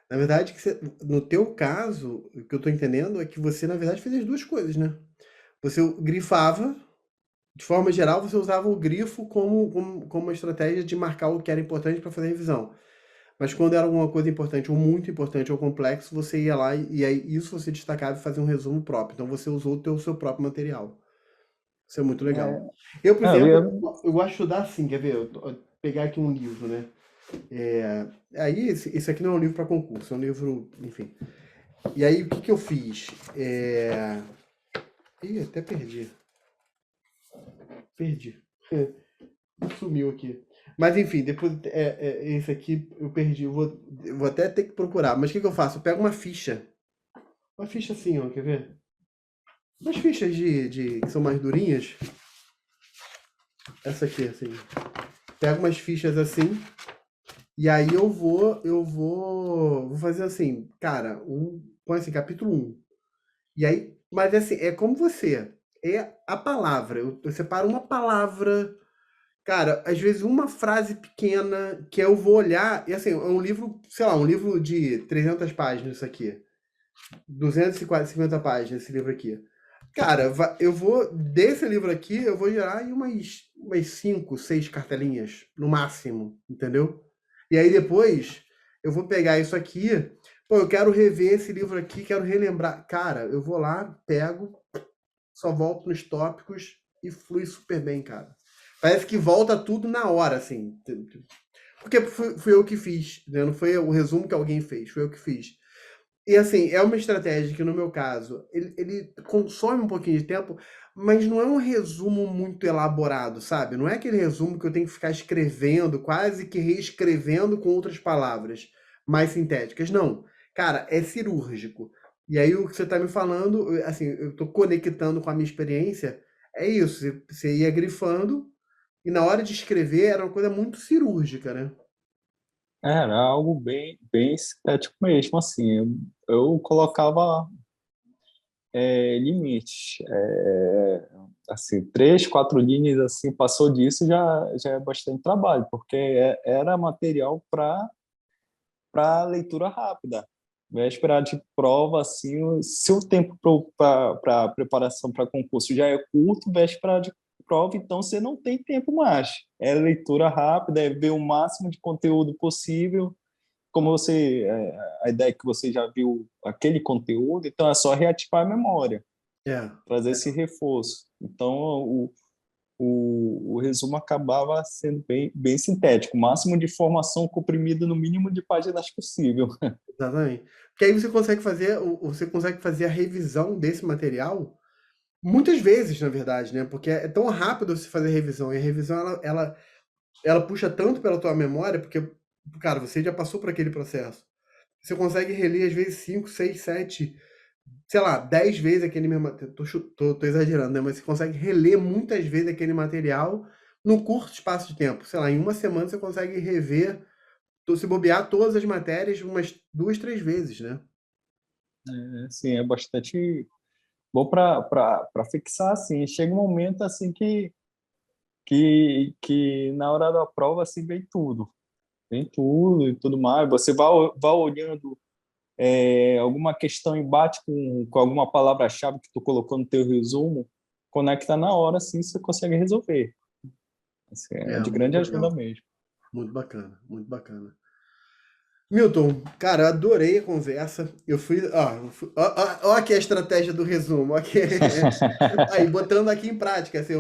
Na verdade, no teu caso, o que eu estou entendendo é que você, na verdade, fez as duas coisas, né? Você grifava, de forma geral, você usava o grifo como uma estratégia de marcar o que era importante para fazer a revisão. Mas quando era alguma coisa importante, ou muito importante, ou complexo, você ia lá e aí isso você destacava e fazia um resumo próprio. Então você usou o seu próprio material. Isso é muito legal. Eu, por Eu ia, exemplo, eu gosto de estudar assim, quer ver? Pegar aqui um livro, né? Aí, esse aqui não é um livro para concurso, é um livro, enfim. E aí, o que que eu fiz? Ih, até perdi. Perdi. Sumiu aqui. Mas enfim, depois esse aqui eu perdi. Eu vou até ter que procurar. Mas o que que eu faço? Eu pego uma ficha. Uma ficha assim, ó, quer ver? Umas fichas que são mais durinhas. Essa aqui, assim. Pego umas fichas assim. E aí vou fazer assim, cara, põe assim, capítulo um. E aí, mas assim, é como você. É a palavra. Eu separo uma palavra. Cara, às vezes uma frase pequena que eu vou olhar, e assim, é um livro, sei lá, um livro de 300 páginas isso aqui. 250 páginas esse livro aqui. Cara, eu vou, desse livro aqui, eu vou gerar em umas 5, 6 cartelinhas, no máximo, entendeu? E aí depois, eu vou pegar isso aqui, pô, eu quero rever esse livro aqui, quero relembrar. Cara, eu vou lá, pego, só volto nos tópicos e flui super bem, cara. Parece que volta tudo na hora, assim. Porque fui eu que fiz, né? Não foi o resumo que alguém fez, foi eu que fiz. E assim, é uma estratégia que no meu caso, ele consome um pouquinho de tempo, mas não é um resumo muito elaborado, sabe? Não é aquele resumo que eu tenho que ficar escrevendo, quase que reescrevendo com outras palavras mais sintéticas. Não. Cara, é cirúrgico. E aí o que você está me falando, assim, eu estou conectando com a minha experiência, é isso. Você ia grifando e na hora de escrever era uma coisa muito cirúrgica, né? Era algo bem estético mesmo, assim. Eu colocava limites. Assim, 3, 4 linhas, assim, passou disso já é bastante trabalho, porque era material para leitura rápida. Véspera de prova, assim, se o tempo para preparação para concurso já é curto, véspera de prova, então você não tem tempo mais. É leitura rápida, é ver o máximo de conteúdo possível. Como a ideia é que você já viu aquele conteúdo, então é só reativar a memória, É. trazer esse reforço. Então, o resumo acabava sendo bem sintético, o máximo de informação comprimida no mínimo de páginas possível. Exatamente. Porque aí você consegue fazer a revisão desse material muitas vezes, na verdade, né? Porque é tão rápido você fazer a revisão, e a revisão ela puxa tanto pela tua memória, porque, cara, você já passou por aquele processo. Você consegue reler, às vezes, 5, 6, 7, sei lá, 10 vezes aquele mesmo. Tô exagerando, né? Mas você consegue reler muitas vezes aquele material num curto espaço de tempo. Sei lá, em uma semana você consegue rever, se bobear todas as matérias umas 2, 3 vezes, né? Assim, é bastante bom para fixar, assim. Chega um momento, assim, que na hora da prova, assim, vem tudo e tudo mais. Você vai olhando alguma questão embate com alguma palavra-chave que tu colocou no teu resumo, conecta na hora, assim, você consegue resolver. Assim, é É, de grande muito ajuda legal. mesmo. Muito bacana, muito bacana. Milton, cara, eu adorei a conversa. Ó, aqui a estratégia do resumo. Ó aqui, aí, botando aqui em prática, assim,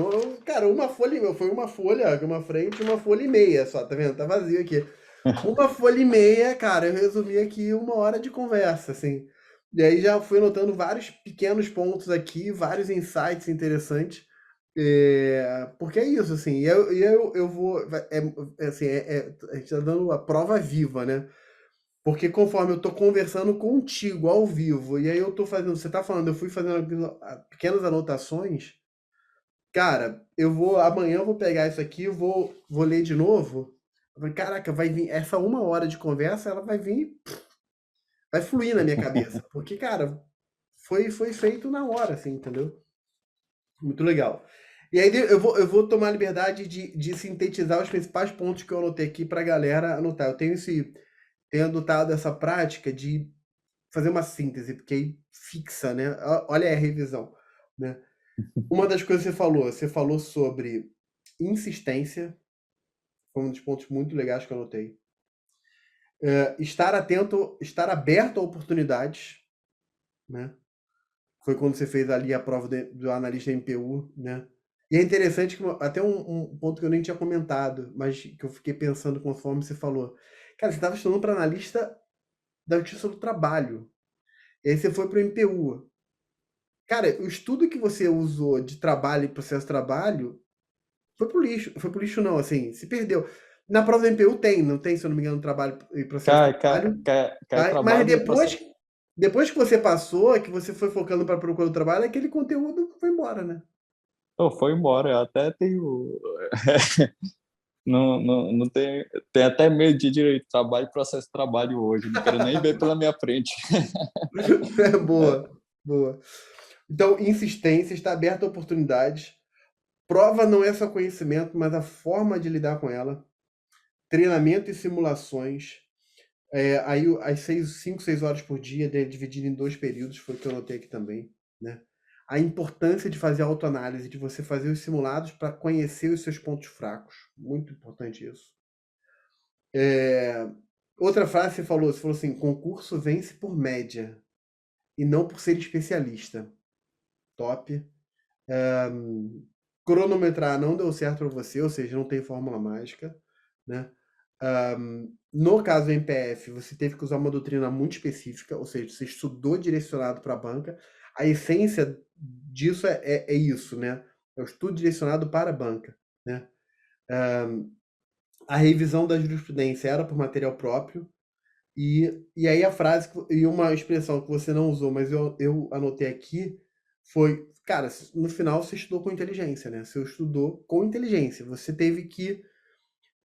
cara, foi uma folha, uma frente, uma folha e meia só, tá vendo? Tá vazio aqui. Uma folha e meia, cara, eu resumi aqui 1 hora de conversa, assim. E aí já fui anotando vários pequenos pontos aqui, vários insights interessantes. Porque é isso, assim, eu vou. Assim, a gente tá dando a prova viva, né? Porque conforme eu tô conversando contigo ao vivo, e aí eu tô fazendo, você tá falando, eu fui fazendo pequenas anotações, cara, amanhã eu vou pegar isso aqui, vou ler de novo. Eu falei, caraca, vai vir, essa 1 hora de conversa, ela vai fluir na minha cabeça. Porque, cara, foi feito na hora, assim, entendeu? Muito legal. E aí eu vou tomar a liberdade de sintetizar os principais pontos que eu anotei aqui pra galera anotar. Tenho adotado essa prática de fazer uma síntese, porque aí fixa, né? Olha aí a revisão, né? Uma das coisas que você falou sobre insistência, foi um dos pontos muito legais que eu anotei. Estar atento, estar aberto a oportunidades, né? Foi quando você fez ali a prova do analista MPU, né? E é interessante que até um ponto que eu nem tinha comentado, mas que eu fiquei pensando conforme você falou. Cara, você estava estudando para analista da Justiça do Trabalho. E aí você foi para o MPU. Cara, o estudo que você usou de trabalho e processo de trabalho foi pro lixo. Foi pro lixo não, assim, se perdeu. Na prova do MPU tem, não tem, se eu não me engano, trabalho e processo de trabalho. Cai Mas trabalho e depois que você passou, que você foi focando para procurar o trabalho, aquele conteúdo foi embora, né? oh, foi embora. Eu até tenho. Não tem até medo de direito de trabalho e processo de trabalho hoje. Não quero nem ver pela minha frente. Boa, boa. Então, insistência, está aberta a oportunidades. Prova não é só conhecimento, mas a forma de lidar com ela. Treinamento e simulações. Aí as 5, 6 horas por dia, dividido em 2 períodos, foi o que eu notei aqui também, né? A importância de fazer autoanálise, de você fazer os simulados para conhecer os seus pontos fracos. Muito importante isso. Outra frase que você falou assim, concurso vence por média e não por ser especialista. Top. Cronometrar não deu certo para você, ou seja, não tem fórmula mágica, né? No caso do MPF, você teve que usar uma doutrina muito específica, ou seja, você estudou direcionado para a banca. A essência disso é isso, né? É o estudo direcionado para a banca, né? A revisão da jurisprudência era por material próprio, e aí a frase, e uma expressão que você não usou, mas eu anotei aqui, foi, cara, no final você estudou com inteligência, né? Você estudou com inteligência. Você teve que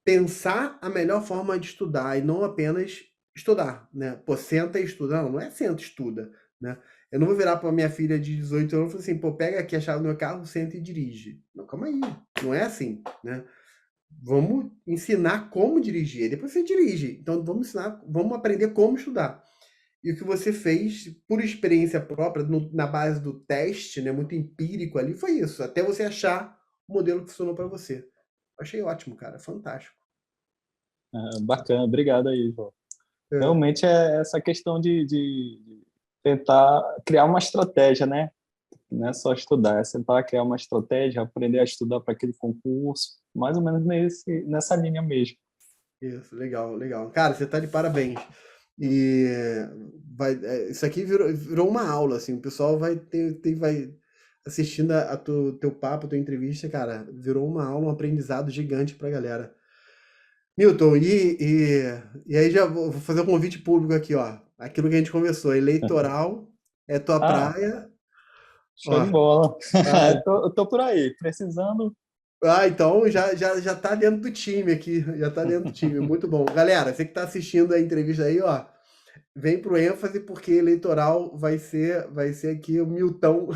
pensar a melhor forma de estudar e não apenas estudar, né? Pô, senta e estuda. Não, não é senta e estuda, né? Eu não vou virar para minha filha de 18 anos e falar assim, pô, pega aqui a chave do meu carro, senta e dirige. Não, calma aí. Não é assim, né? Vamos ensinar como dirigir, e depois você dirige. Então vamos ensinar, vamos aprender como estudar. E o que você fez por experiência própria, na base do teste, né, muito empírico ali, foi isso. Até você achar o modelo que funcionou para você. Achei ótimo, cara. Fantástico. Bacana, obrigado aí, João. É, Realmente é essa questão de tentar criar uma estratégia, né? Não é só estudar, é tentar criar uma estratégia, aprender a estudar para aquele concurso, mais ou menos nessa linha mesmo. isso, legal, legal. Cara, você tá de parabéns. E isso aqui virou uma aula, assim. O pessoal vai assistindo teu papo, tua entrevista, cara. Virou uma aula, um aprendizado gigante pra galera. Milton, e aí já vou fazer um convite público aqui, ó. Aquilo que a gente conversou, eleitoral é tua Ah, praia, show de ó. bola. Ah, Eu tô por aí, precisando. então já tá dentro do time aqui, já tá dentro do time, muito bom. Galera, você que tá assistindo a entrevista aí, ó, vem pro ênfase porque eleitoral vai ser aqui o Milton.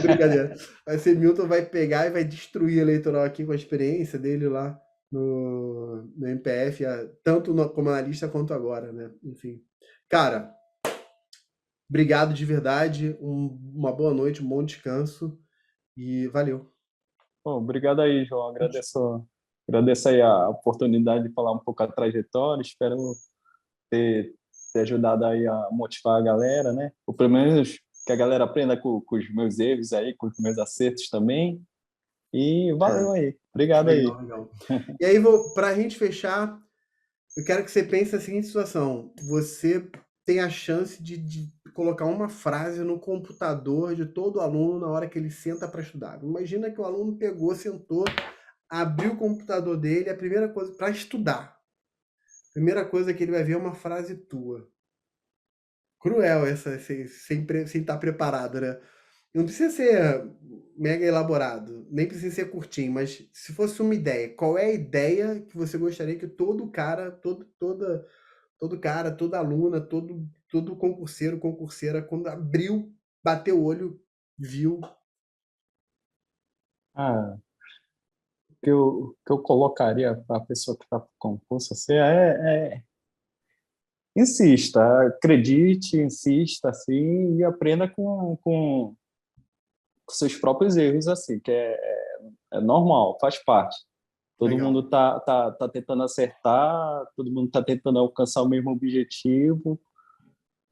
Brincadeira. Vai ser Milton, vai pegar e vai destruir eleitoral aqui com a experiência dele lá no MPF, tanto como analista quanto agora, né? Enfim. Cara, obrigado de verdade, uma boa noite, um bom descanso e valeu. Pô, obrigado aí, João. Agradeço aí a oportunidade de falar um pouco a trajetória. Espero ter, ter ajudado aí a motivar a galera, né? Ou pelo menos que a galera aprenda com os meus erros aí, com os meus acertos também. E valeu É, aí. Obrigado legal, aí. legal. E aí, para a gente fechar, eu quero que você pense na seguinte situação: você tem a chance de colocar uma frase no computador de todo aluno na hora que ele senta para estudar. Imagina que o aluno pegou, sentou, abriu o computador dele, a primeira coisa para estudar. A primeira coisa que ele vai ver é uma frase tua. Cruel essa, sem estar preparado, né? Não precisa ser mega elaborado, nem precisa ser curtinho, mas se fosse uma ideia, qual é a ideia que você gostaria que todo cara, todo cara, toda aluna, todo concurseiro, concurseira, quando abriu, bateu o olho, viu? Ah, que eu colocaria para a pessoa que está para o concurso assim, insista, acredite, insista assim e aprenda com seus próprios erros assim, é normal, faz parte. Todo Legal. mundo tá tentando acertar, todo mundo está tentando alcançar o mesmo objetivo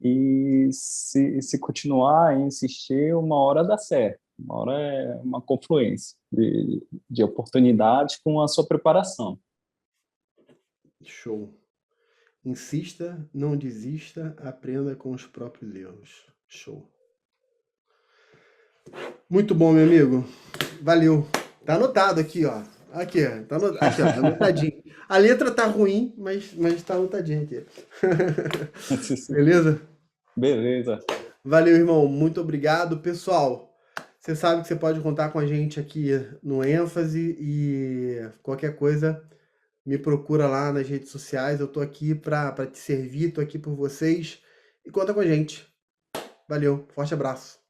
e se continuar e insistir, uma hora dá certo. Uma hora é uma confluência de oportunidades com a sua preparação. Show. Insista, não desista, aprenda com os próprios erros. Show. Muito bom, meu amigo. Valeu. Tá anotado aqui, ó. Aqui, ó. Aqui, ó. Tá anotadinho. A letra tá ruim, mas tá anotadinho aqui. Beleza? Beleza. Valeu, irmão. Muito obrigado. Pessoal, você sabe que você pode contar com a gente aqui no ênfase e qualquer coisa, me procura lá nas redes sociais. Eu tô aqui para te servir, tô aqui por vocês e conta com a gente. Valeu. Forte abraço.